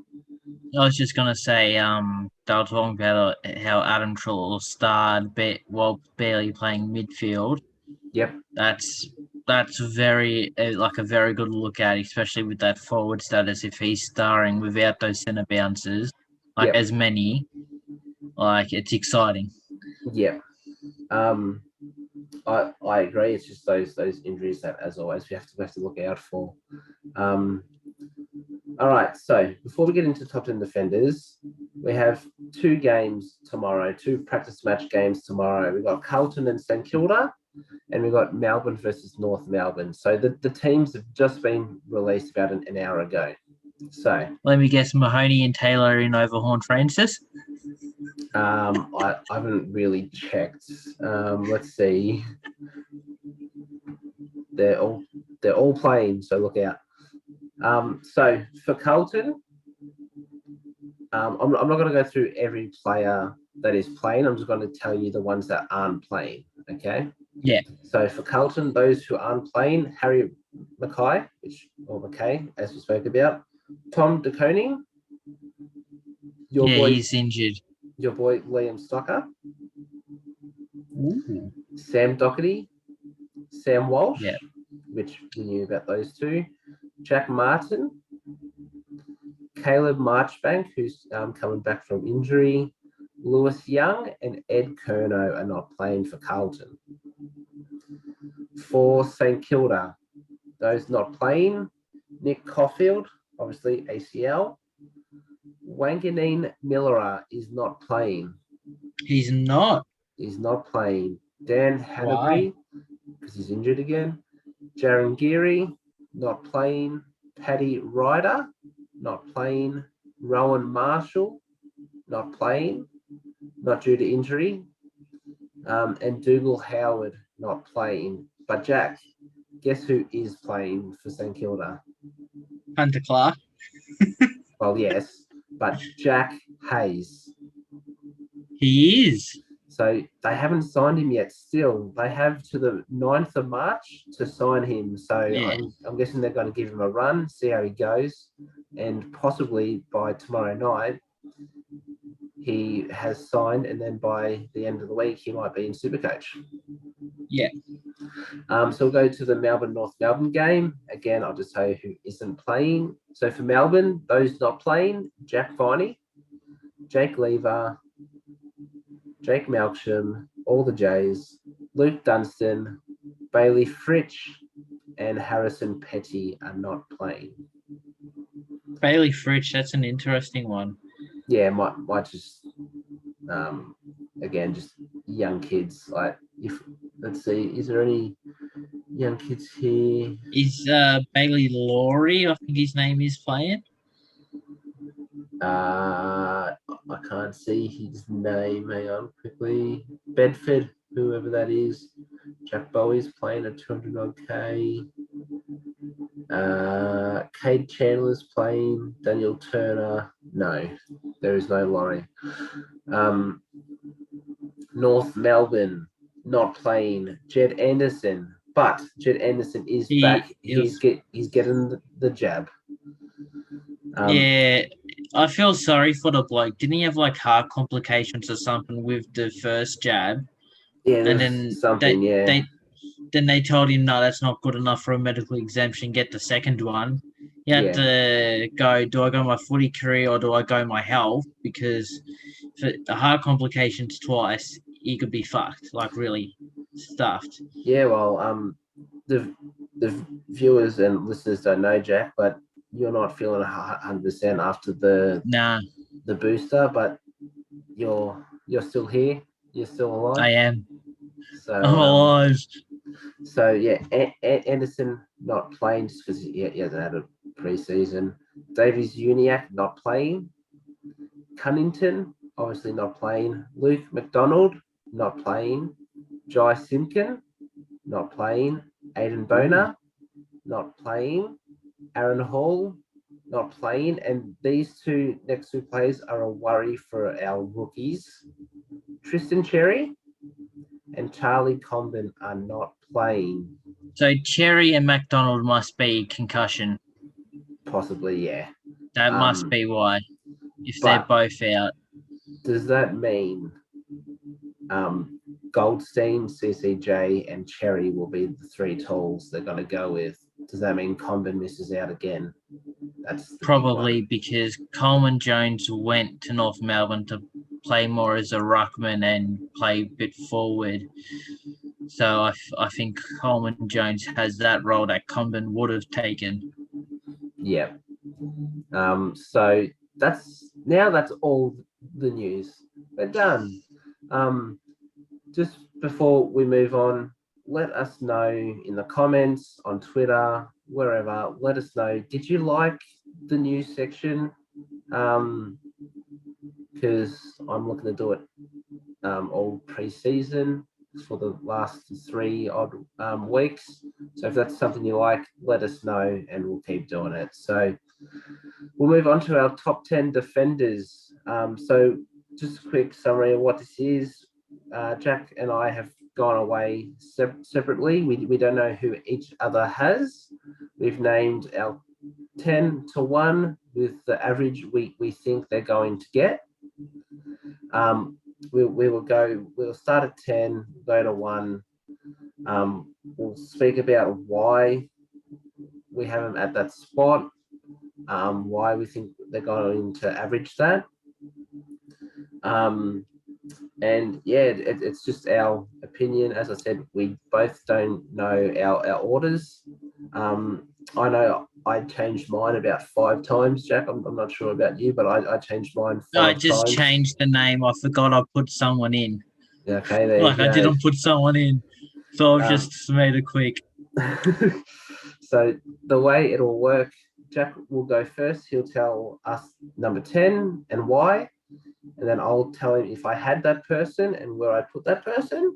I was just gonna say, they were talking about how Adam Trelaw started while barely playing midfield. Yep, that's very a very good look at, especially with that forward status. If he's starring without those centre bounces, as many, it's exciting. Yeah, I agree. It's just those injuries that, as always, we have to look out for. All right, so before we get into top 10 defenders, we have 2 games tomorrow, 2 practice match games tomorrow. We've got Carlton and St Kilda, and we've got Melbourne versus North Melbourne. So the teams have just been released about an hour ago. So let me guess, Mahoney and Taylor in over Horn Francis? I haven't really checked. Let's see. They're all playing, so look out. So for Carlton, I'm not going to go through every player that is playing. I'm just going to tell you the ones that aren't playing. Okay. Yeah. So for Carlton, those who aren't playing, Harry Mackay, McKay, as we spoke about, Tom De Koning, he's injured. Your boy Liam Stocker, Ooh. Sam Doherty, Sam Walsh, which we knew about those 2, Jack Martin, Caleb Marchbank, who's coming back from injury, Lewis Young, and Ed Curnow are not playing for Carlton. For St Kilda, those not playing, Nick Caulfield, obviously ACL. Wanganeen Millera is not playing. He's not? He's not playing. Dan Hanbury, because he's injured again. Jaron Geary, not playing. Paddy Ryder, not playing. Rowan Marshall, not playing, not due to injury. And Dougal Howard, not playing. But Jack, guess who is playing for St Kilda? Hunter Clark. Well, yes, but Jack Hayes. He is. So they haven't signed him yet still. They have to the 9th of March to sign him. So I'm guessing they're going to give him a run, see how he goes. And possibly by tomorrow night, he has signed. And then by the end of the week, he might be in Supercoach. Yeah. So we'll go to the Melbourne-North Melbourne game. Again, I'll just tell you who isn't playing. So for Melbourne, those not playing, Jack Viney, Jake Lever, Jake Malcolm, all the Jays, Luke Dunstan, Bailey Fritsch, and Harrison Petty are not playing. Bailey Fritsch, that's an interesting one. Yeah, might just again just young kids. Like if let's see, is there any young kids here? Is Bailey Laurie, I think his name is, playing? I can't see his name. Hang on quickly. Bedford, whoever that is. Jack Bowie's playing at 200k. Cade Chandler's playing. Daniel Turner. No, there is no Laurie. North Melbourne not playing. Jed Anderson, but Jed Anderson is back. He's getting the jab. Yeah, I feel sorry for the bloke. Didn't he have like heart complications or something with the first jab? Yeah, And then something. they told him, no, that's not good enough for a medical exemption. Get the second one. He had to go, do I go my footy career or do I go my health? Because for the heart complications twice, he could be fucked, like really stuffed. Yeah, well, the viewers and listeners don't know, Jack, but you're not feeling 100% after the booster, but you're still here. You're still alive. I am. So I'm alive. So yeah, Anderson not playing just because he hasn't had a preseason. Davies Uniacke not playing. Cunnington obviously not playing. Luke McDonald not playing. Jai Simpkin not playing. Aiden Boner not playing. Aaron Hall not playing. And these next two players are a worry for our rookies. Tristan Cherry and Charlie Comben are not playing. So Cherry and McDonald must be concussion. Possibly, yeah. That must be why. If they're both out. Does that mean Goldstein, CCJ, and Cherry will be the three tools they're going to go with? Does that mean Comben misses out again? That's probably because Coleman Jones went to North Melbourne to play more as a ruckman and play a bit forward. So I think Coleman Jones has that role that Comben would have taken. Yeah. So that's all the news. We're done. Just before we move on, let us know in the comments, on Twitter, wherever. Let us know, did you like the news section? Because I'm looking to do it all pre-season for the last 3 odd weeks. So if that's something you like, let us know and we'll keep doing it. So we'll move on to our top 10 defenders. So just a quick summary of what this is. Jack and I have gone away separately. We don't know who each other has. We've named our 10 to 1 with the average we think they're going to get. We'll start at 10, go to 1. We'll speak about why we have them at that spot, why we think they're going to average that. And yeah, it's just our opinion. As I said, we both don't know our orders. I know I changed mine about 5 times, Jack. I'm not sure about you, but I changed mine 5 times. I just changed the name. I forgot I put someone in. Okay, there you go. I didn't put someone in, so I've just made it quick. So the way it'll work, Jack will go first. He'll tell us number 10 and why. And then I'll tell him if I had that person and where I put that person,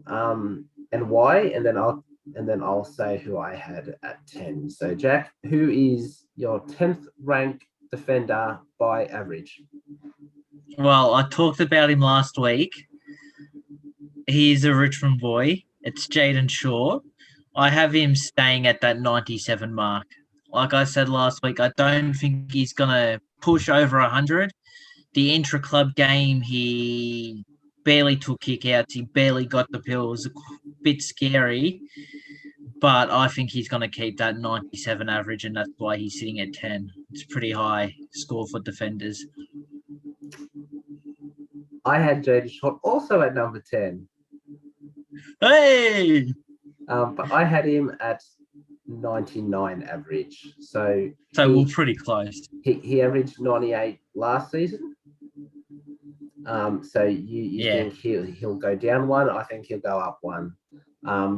and why, and then I'll say who I had at 10. So Jack, who is your 10th ranked defender by average? Well, I talked about him last week. He's a Richmond boy. It's Jaden Shaw. I have him staying at that 97 mark. Like I said last week, I don't think he's going to push over 100. The intra-club game, he barely took kick-outs. He barely got the pills. A bit scary. But I think he's going to keep that 97 average, and that's why he's sitting at 10. It's a pretty high score for defenders. I had Jaden Shaw also at number 10. Hey! But I had him at 99 average. So we're pretty close. He averaged 98 last season. So you think he'll go down one? I think he'll go up one. I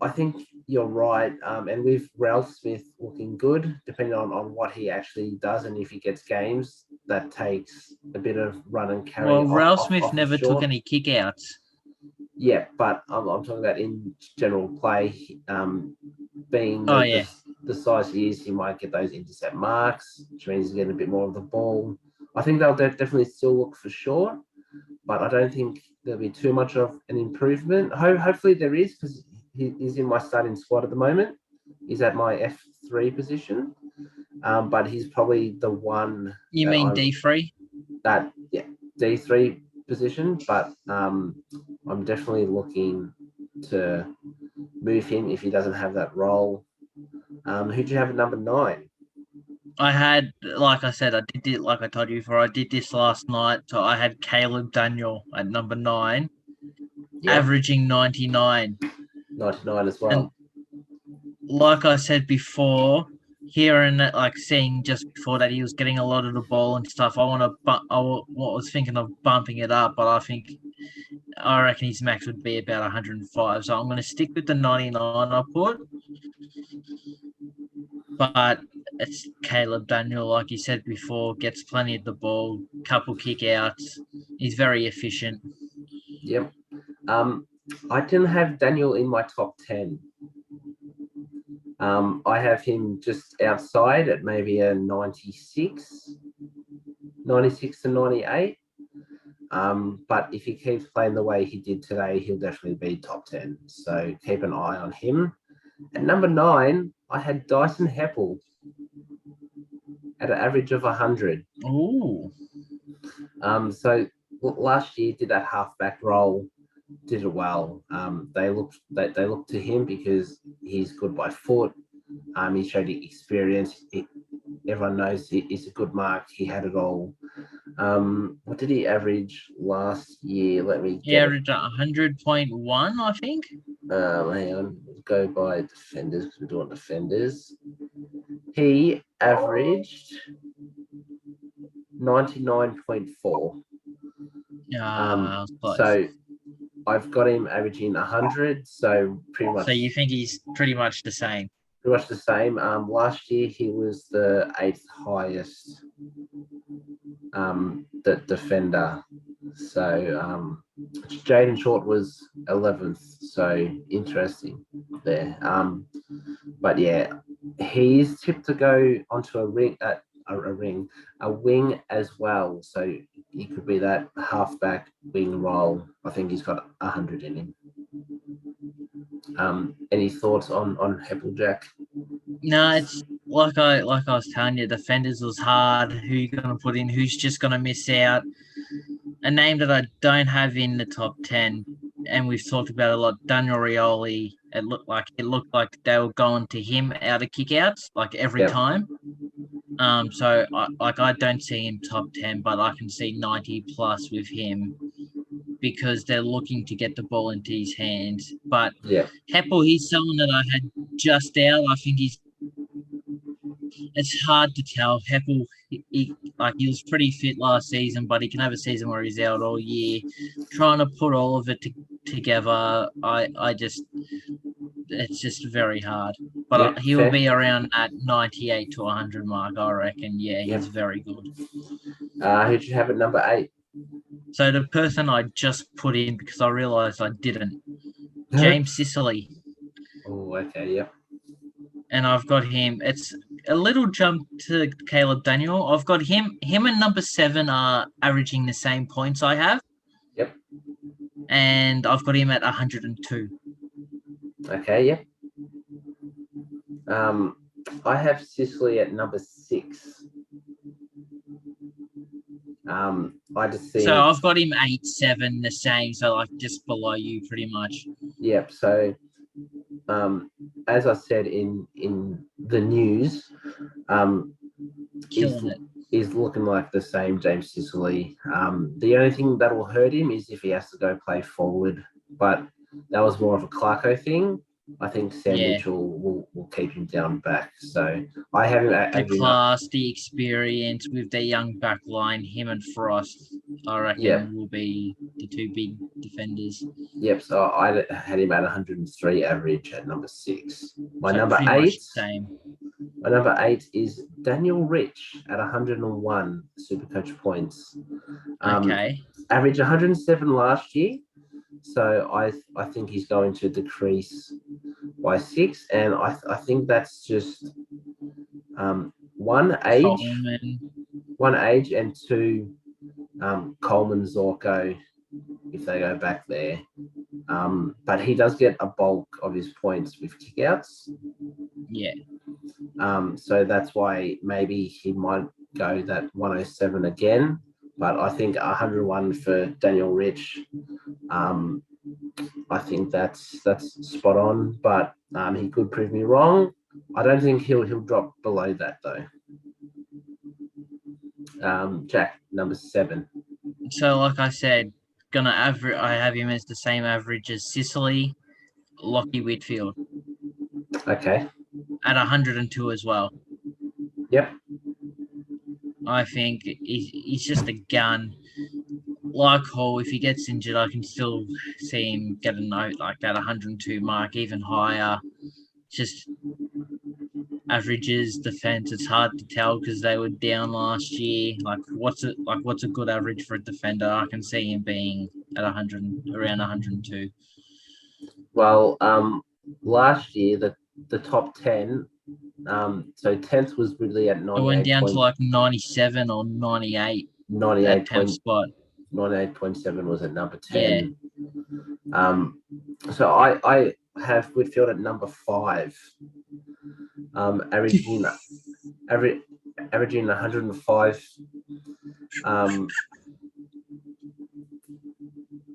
think you're right. And with Ralph Smith looking good, depending on what he actually does, and if he gets games, that takes a bit of run and carry. Well, Ralph Smith never took any kickouts. Yeah, but I'm talking about in general play. Being the size he is, he might get those intercept marks, which means he's getting a bit more of the ball. I think they'll definitely still look for short, but I don't think there'll be too much of an improvement. Hopefully there is, because he's in my starting squad at the moment. He's at my F3 position, but he's probably the one. You mean D3? D3 position, but I'm definitely looking to move him if he doesn't have that role. Who do you have at number 9? I had, like I said, I did it like I told you before. I did this last night, so I had Caleb Daniel at number 9, averaging 99. 99 as well. And like I said before, hearing that, like seeing just before that he was getting a lot of the ball and stuff, I was thinking of bumping it up, but I reckon his max would be about 105. So I'm going to stick with the 99 I put. But it's Caleb Daniel, like you said before, gets plenty of the ball, couple kick-outs. He's very efficient. Yep. I didn't have Daniel in my top 10. I have him just outside at maybe a 96 to 98. But if he keeps playing the way he did today, he'll definitely be top 10. So keep an eye on him. At number 9, I had Dyson Heppell at an average of 100. Ooh. So last year did that halfback role, did it well. They looked to him because he's good by foot. He showed experience. Everyone knows he's a good mark. He had it all. What did he average last year? He averaged 100.1, I think. Hang on, go by defenders because we're doing defenders. He averaged 99.4. So I've got him averaging 100. So pretty much. So you think he's pretty much the same? Pretty much the same. Last year he was the 8th highest the defender. So Jaden Shaw was 11th. So interesting there. But yeah, he's tipped to go onto a wing as well. So he could be that halfback wing role. I think he's got 100 in him. Any thoughts on Heppell? No, it's like I was telling you, defenders was hard. Who you gonna put in? Who's just gonna miss out? A name that I don't have in the top 10, and we've talked about a lot. Daniel Rioli. It looked like they were going to him out of kickouts like every time. So I don't see him top 10, but I can see 90 plus with him, because they're looking to get the ball into his hands. But Heppell, he's someone that I had just out. I think it's hard to tell. Heppell, he was pretty fit last season, but he can have a season where he's out all year. Trying to put all of it together, it's just very hard. But he will be around that 98 to 100 mark, I reckon. Yeah, he's very good. Who'd you have at number 8? So the person I just put in, because I realised I didn't, James Sicily. Oh, okay, yep. And I've got him. It's a little jump to Caleb Daniel. I've got him. Him and number 7 are averaging the same points I have. Yep. And I've got him at 102. Okay, yep. I have Sicily at number 6. I just see. So I've got him 8-7, the same. So like just below you, pretty much. Yep. So, as I said in the news, killing it. is looking like the same James Sicily. The only thing that will hurt him is if he has to go play forward, but that was more of a Clarko thing. I think Sam Mitchell will keep him down back. So I have him the class, the experience with their young back line, him and Frost, I reckon will be the two big defenders. Yep, so I had him at 103 average at number 6. My so number 8. Same. My number 8 is Daniel Rich at 101 Supercoach points. Okay. Average 107 last year. So I think he's going to decrease by 6. And I think that's just one age, and 2 Coleman, Zorko, if they go back there. But he does get a bulk of his points with kickouts. Yeah. So that's why maybe he might go that 107 again. But I think 101 for Daniel Rich. I think that's spot on. But he could prove me wrong. I don't think he'll drop below that though. Jack, number 7. So, like I said, I have him as the same average as Sicily, Lockie Whitfield. Okay. At 102 as well. Yep. I think he's just a gun. Like Hall, if he gets injured, I can still see him get a note like that 102 mark, even higher. Just averages, defense. It's hard to tell because they were down last year. What's a good average for a defender? I can see him being at around 102. Well, last year the top 10. So 10th was really at 98. It went down to like 97 or 98. 98 10th spot. 98.7 was at number 10. Yeah. So I have Whitfield at number 5. Averaging 105.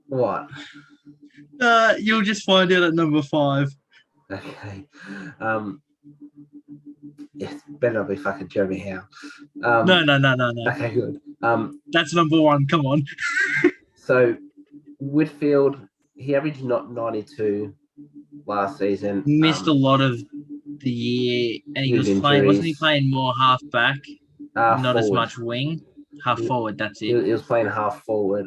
What? You'll just find out at number 5. Okay. Yes, better not be fucking Jeremy Howe. No. Okay, good. That's number 1. Come on. So Whitfield, he averaged not 92 last season. Missed a lot of the year, and he was playing. Wasn't he playing more half back? Not forward. As much wing. Half forward. That's it. He was playing half forward.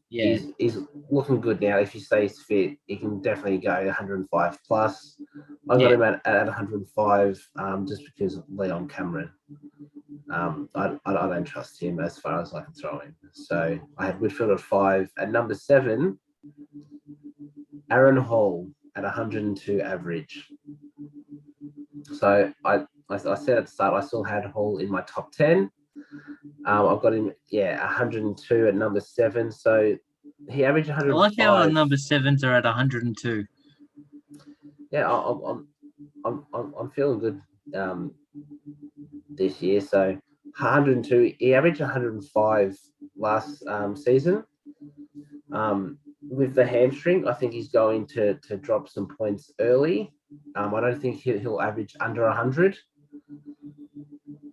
He's looking good now. If he stays fit, he can definitely go 105 plus. I got him at 105 just because of Leon Cameron. I don't trust him as far as I can throw him. So I had Whitfield at 5. At number 7, Aaron Hall at 102 average. So I said at the start I still had Hall in my top 10. I've got him 102 at number 7. So he averaged 105. I like how our number 7s are at 102. Yeah, I'm feeling good this year. So 102. He averaged 105 last season. With the hamstring, I think he's going to drop some points early. I don't think he'll average under 100.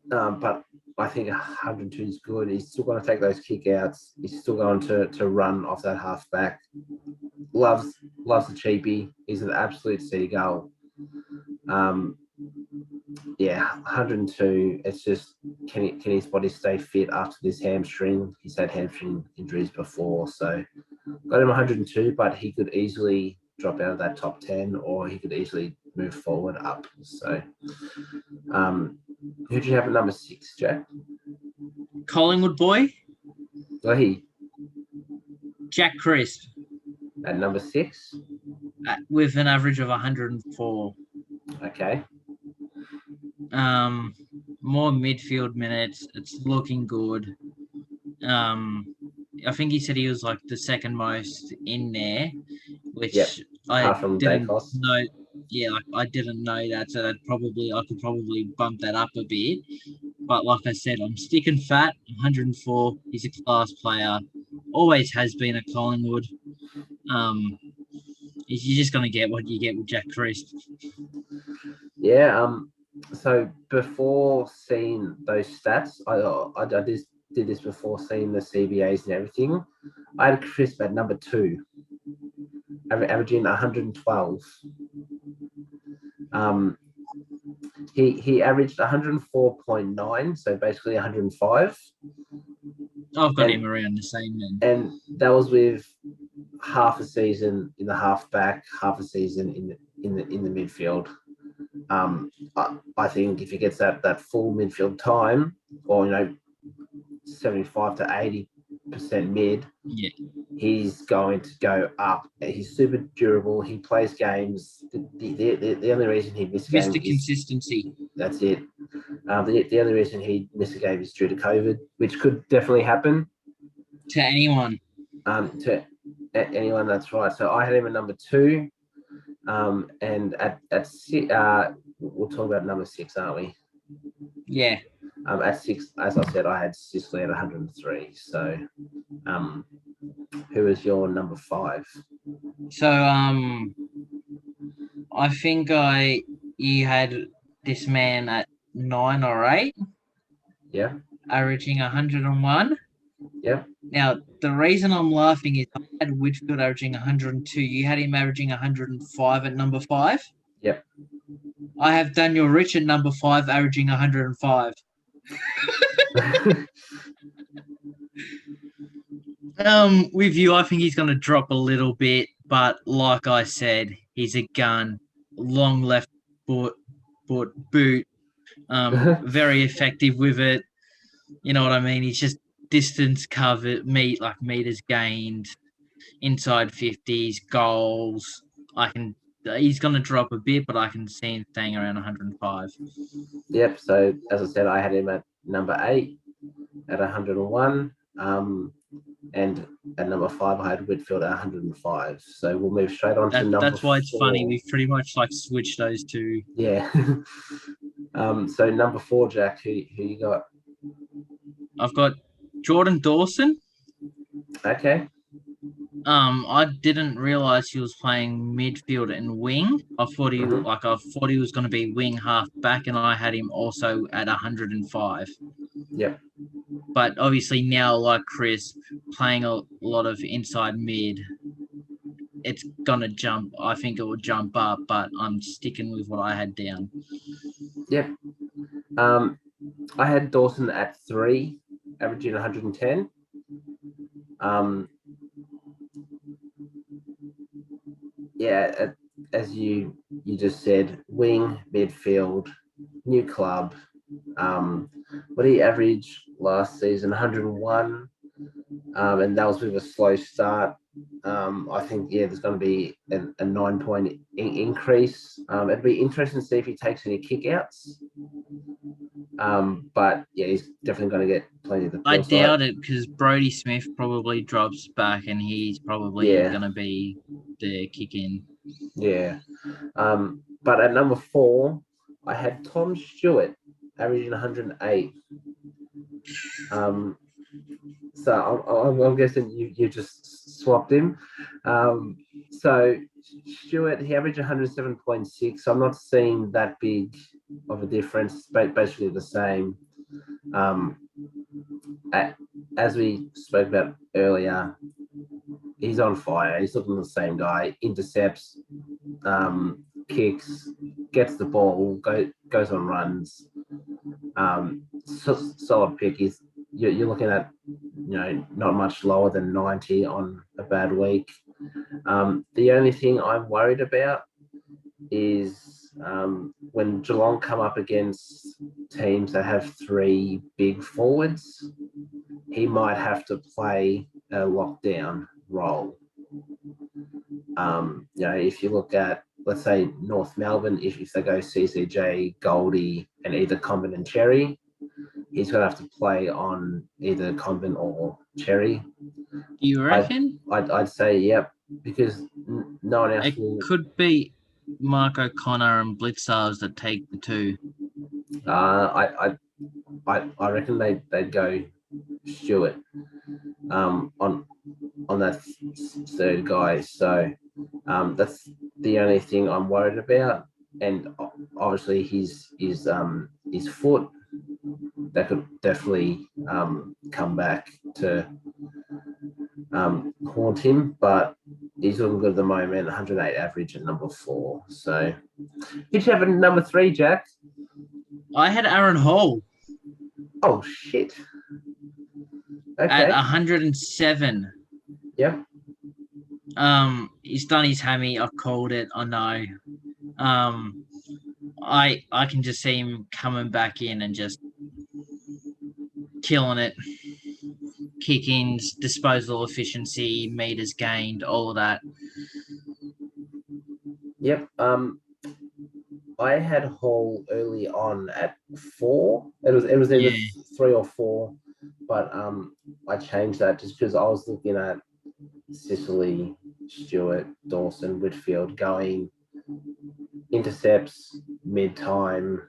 But I think 102 is good. He's still going to take those kickouts. He's still going to run off that halfback. Loves the cheapie. He's an absolute seagull. 102. It's just can his body stay fit after this hamstring? He's had hamstring injuries before, so got him 102. But he could easily drop out of that top 10, or he could easily move forward up. So, who do you have at number 6, Jack? Collingwood boy. Jack Crisp. At number 6? With an average of 104. Okay. More midfield minutes. It's looking good. I think he said he was like the second most in there, which I didn't know. Yeah, I didn't know that, so I could probably bump that up a bit. But like I said, I'm sticking fat. 104. He's a class player. Always has been at Collingwood. You're just gonna get what you get with Jack Crisp. Yeah. So before seeing those stats, I just did this before seeing the CBAs and everything. I had Crisp at number 2, averaging 112. He averaged 104.9, so basically 105. I've got him around the same then. And that was with half a season in the halfback, half a season in the midfield. I think if he gets that full midfield time, or 75 to 80% mid, yeah, he's going to go up. He's super durable. He plays games. The only reason he missed games Mr. Consistency. That's it. The only reason he missed a game is due to COVID, which could definitely happen to anyone. To anyone, that's right. So I had him at number 2, and at we'll talk about number 6, aren't we? Yeah. At 6, as I said, I had Sicily at 103. So, who is your number 5? So, I think you had this man at 9 or 8. Yeah. Averaging 101. Yeah. Now, the reason I'm laughing is I had Whitfield averaging 102. You had him averaging 105 at number 5. Yep. I have Daniel Rich at number 5, averaging 105. With you, I think he's going to drop a little bit, but like I said, he's a gun, long left boot, very effective with it. You know what I mean? He's just distance covered, meters gained, inside 50s, goals. He's going to drop a bit, but I can see him staying around 105. Yep. So as I said, I had him at number 8 at 101. And at number 5, I had Whitfield at 105. So we'll move straight on to number 4. That's why it's funny. We've pretty much switched those two. Yeah. So number 4, Jack, who you got? I've got Jordan Dawson. Okay. I didn't realize he was playing midfield and wing. I thought he was going to be wing half back, and I had him also at 105. Yep. But obviously now, like Chris, playing a lot of inside mid, it's gonna jump. I think it will jump up, but I'm sticking with what I had down. Yep. I had Dawson at 3, averaging 110. Yeah, as you just said, wing, midfield, new club. What did he average last season? 101. And that was with a slow start. I think, there's going to be a 9-point increase. It'd be interesting to see if he takes any kickouts. But he's definitely going to get plenty of the I doubt it, because Brodie Smith probably drops back, and he's probably going to be the kick in. Yeah. But at number 4, I had Tom Stewart averaging 108. So I'm guessing you just swapped him. So Stewart, he averaged 107.6. So I'm not seeing that big of a difference. Basically the same. As we spoke about earlier, he's on fire. He's looking the same guy. Intercepts, kicks, gets the ball, goes on runs. Solid pick. You're looking at, not much lower than 90 on a bad week. The only thing I'm worried about is when Geelong come up against teams that have 3 big forwards, he might have to play a lockdown role. If you look at, let's say, North Melbourne, if they go CCJ, Goldie, and either Combin and Cherry, he's going to have to play on either Combin or Cherry. You reckon? I'd say, yep, because no one else could be Mark O'Connor and Blitzars that take the 2. I reckon they'd go Stewart on that third guy. So that's the only thing I'm worried about. and obviously his foot, that could definitely come back to haunt him, but he's looking good at the moment. 108 average at number 4. So, did you have a number 3, Jack? I had Aaron Hall. Oh shit! Okay. At 107. Yep. He's done his hammy. I've called it. I know. I can just see him coming back in and just killing it. Kick-ins, disposal efficiency, meters gained, all of that. Yep. I had Hall early on at 4. It was either 3 or 4, but I changed that just because I was looking at Sicily, Stewart, Dawson, Whitfield going intercepts, mid-time,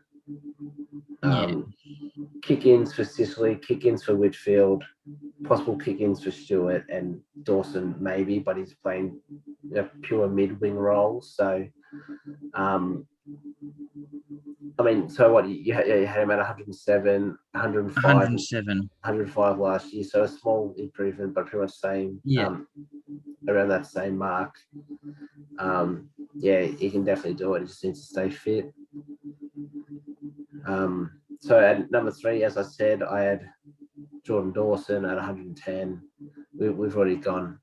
kick-ins for Sicily, kick-ins for Whitfield, possible kick-ins for Stewart, and Dawson maybe, but he's playing pure mid-wing roles. So, I mean, so what, you had him at 107, 105, 105 last year, so a small improvement, but pretty much same, around that same mark. He can definitely do it. He just needs to stay fit. So at number 3, as I said, I had Jordan Dawson at 110. We've already gone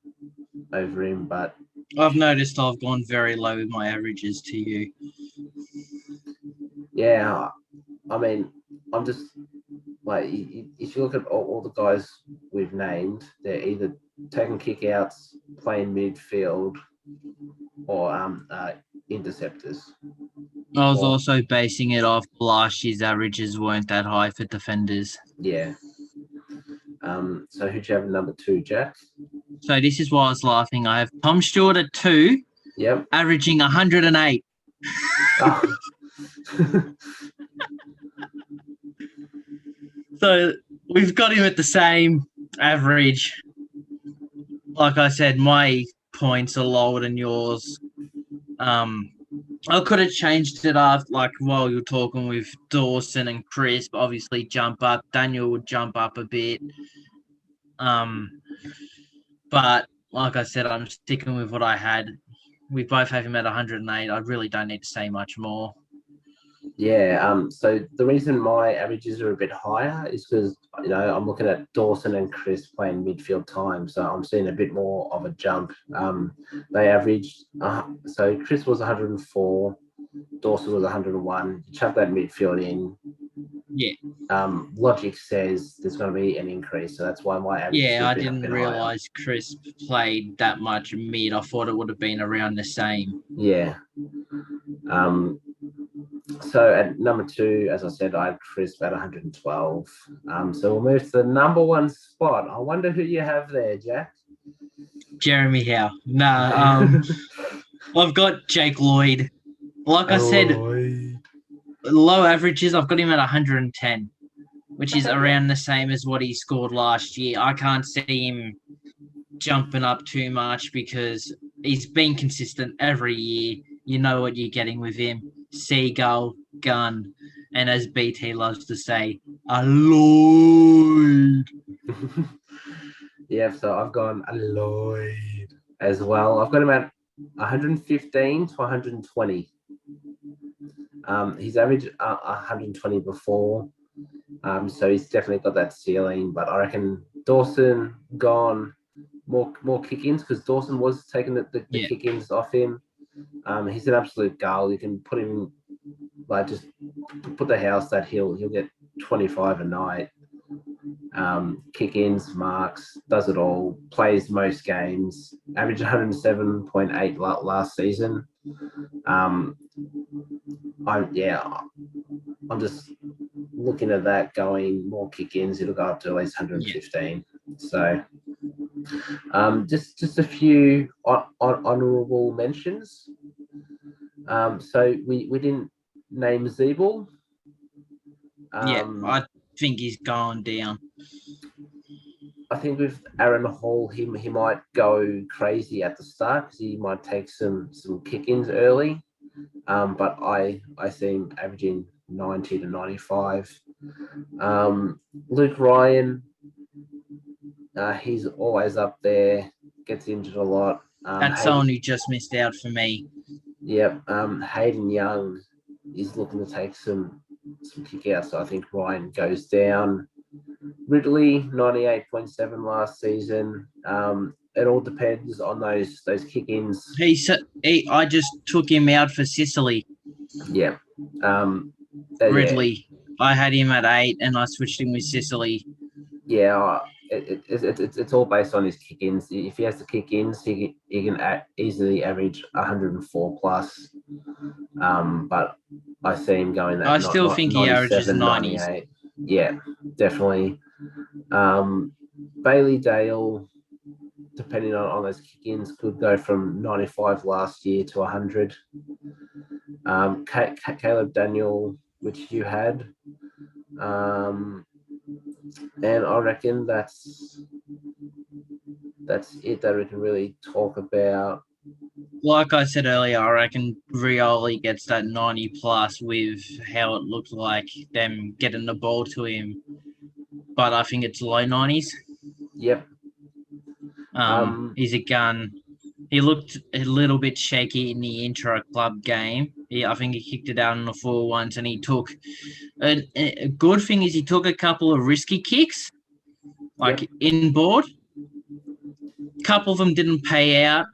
over him, but I've noticed I've gone very low with my averages to you. Yeah, I mean, I'm just like, if you look at all the guys we've named, they're either taking kickouts, playing midfield, or interceptors. I was also basing it off last year's averages weren't that high for defenders. Yeah. So who'd you have number 2, Jack? So this is why I was laughing. I have Tom Stewart at 2. Yep. Averaging 108. Oh. So we've got him at the same average. Like I said, my points are lower than yours. I could have changed it up, like while you're talking with Dawson and Chris, obviously jump up. Daniel would jump up a bit. But like I said, I'm sticking with what I had. We both have him at 108. I really don't need to say much more. Yeah. So the reason my averages are a bit higher is because I'm looking at Dawson and Chris playing midfield time, so I'm seeing a bit more of a jump. They averaged. So Chris was 104, Dawson was 101. You chuck that midfield in. Yeah. Logic says there's going to be an increase, so that's why my average. Yeah, I didn't realize Chris played that much mid. I thought it would have been around the same. Yeah. So at number 2, as I said, I had Chris at 112. So we'll move to the number 1 spot. I wonder who you have there, Jack. Jeremy Howe. Nah, I've got Jake Lloyd. Like I said, low averages, I've got him at 110, which is around the same as what he scored last year. I can't see him jumping up too much because he's been consistent every year. You know what you're getting with him. Seagull, gun, and as BT loves to say, a Lloyd. Yeah, so I've gone a Lloyd as well. I've got him at 115 to 120. He's averaged 120 before, so he's definitely got that ceiling. But I reckon Dawson gone, more kick-ins, because Dawson was taking the kick-ins off him. He's an absolute gull. You can put him, like, just put the house that he'll get 25 a night. Kick-ins, marks, does it all, plays most games, averaged 107.8 last season. I'm just looking at that going, more kick-ins, it'll go up to at least 115. So just a few honourable mentions. So we didn't name Zeeble. I think he's gone down. I think with Aaron Hall, he might go crazy at the start because he might take some kick-ins early. but I see him averaging 90 to 95. Luke Ryan, he's always up there, gets injured a lot. That's someone who just missed out for me. Yep. Hayden Young is looking to take some kick-outs, so I think Ryan goes down. Ridley, 98.7 last season. It all depends on those kick-ins. I just took him out for Sicily. Yeah. Ridley. Yeah. I had him at 8 and I switched him with Sicily. Yeah, it's all based on his kick-ins. If he has the kick-ins, he can easily average 104 plus. But I see him going that. I still think he averages 90s. 98. Yeah, definitely. Bailey Dale, depending on those kick-ins, could go from 95 last year to 100. Caleb Daniel, which you had. And I reckon that's it that we can really talk about. Like I said earlier, I reckon Rioli gets that 90 plus with how it looked like them getting the ball to him. But I think it's low 90s. Yep. He's a gun. He looked a little bit shaky in the intra-club game. I think he kicked it out in the full once, and he took a good thing is he took a couple of risky kicks, like inboard. A couple of them didn't pay out,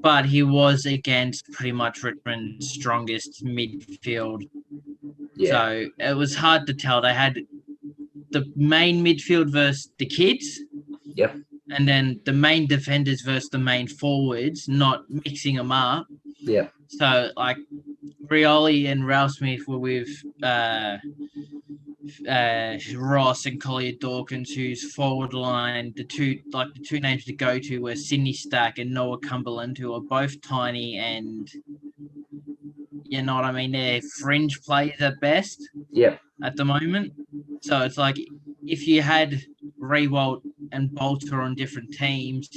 but he was against pretty much Richmond's strongest midfield. Yeah. So it was hard to tell. They had the main midfield versus the kids. Yep. And then the main defenders versus the main forwards, not mixing them up. Yeah. So, like, Rioli and Ralph Smith were with Ross and Collier Dawkins, whose forward line, the two names to go to were Sydney Stack and Noah Cumberland, who are both tiny and, you know what I mean, they're fringe players at best. Yep. At the moment. So it's like if you had Rewalt and Bolter on different teams,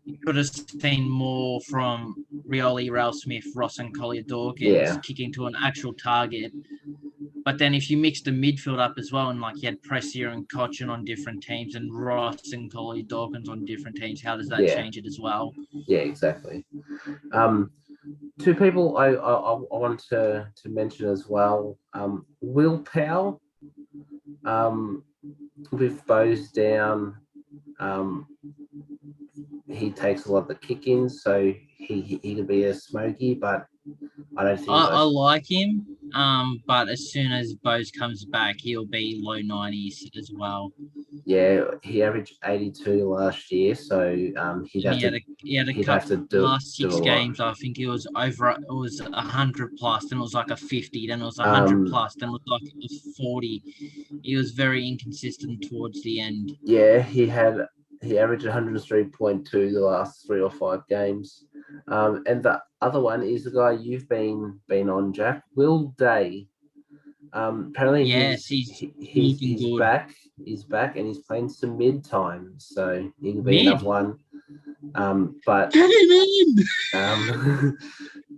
you could have seen more from Rioli, Ralph Smith, Ross and Collier Dawkins kicking to an actual target. But then if you mix the midfield up as well, and like you had Pressier and Cochin on different teams and Ross and Collier Dawkins on different teams, how does that change it as well? Yeah, exactly. Two people I want to mention as well. Will Powell, with Bose down, he takes a lot of the kick-ins, so he could be a smoky, but I don't think I like him. But as soon as Bose comes back, he'll be low 90s as well. Yeah, he averaged 82 last year, so he had to do last 6 games. I think it was 100 plus, then it was like a 50, then it was 100 plus, then it was like a 40. He was very inconsistent towards the end. Yeah, he averaged 103.2 the last 3 or 5 games. And the other one is the guy you've been on, Jack, Will Day. Apparently he's back. He's back and he's playing some mid time, so he can be another one. But get him in.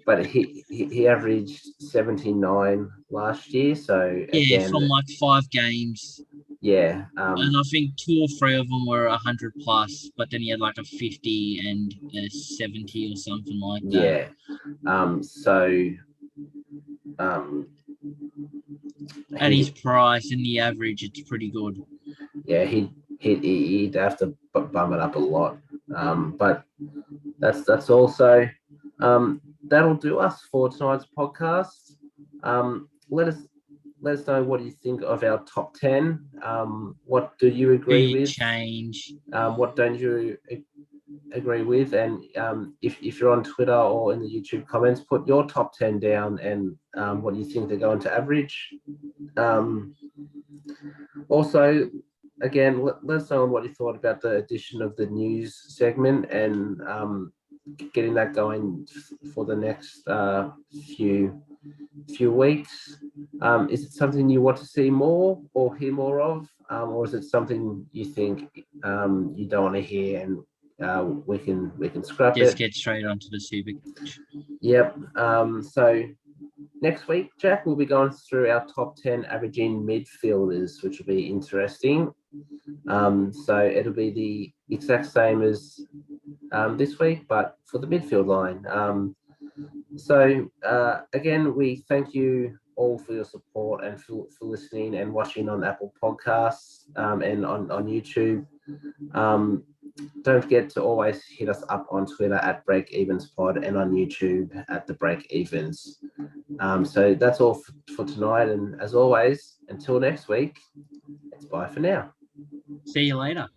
But he averaged 79 last year, so again, from like 5 games. Yeah. And I think 2 or 3 of them were 100 plus, but then he had like a 50 and a 70 or something like that. Yeah. At his price and the average, it's pretty good. Yeah, he'd have to bum it up a lot. But that's also that'll do us for tonight's podcast. Let us know what you think of our top 10. What do you agree with? Change. What don't you agree with? And if you're on Twitter or in the YouTube comments, put your top 10 down and what you think they're going to average. Also, again, let us know what you thought about the addition of the news segment and getting that going for the next few weeks. Is it something you want to see more or hear more of, or is it something you think you don't want to hear and we can scrap Just it. get straight onto the super coach. Yep. So next week, Jack, we'll be going through our top 10 averaging midfielders, which will be interesting. So it'll be the exact same as this week, but for the midfield line. So again, we thank you all for your support and for listening and watching on Apple Podcasts and on YouTube. Don't forget to always hit us up on Twitter at BreakEvensPod and on YouTube at The Break Evens. So that's all for tonight. And as always, until next week, it's bye for now. See you later.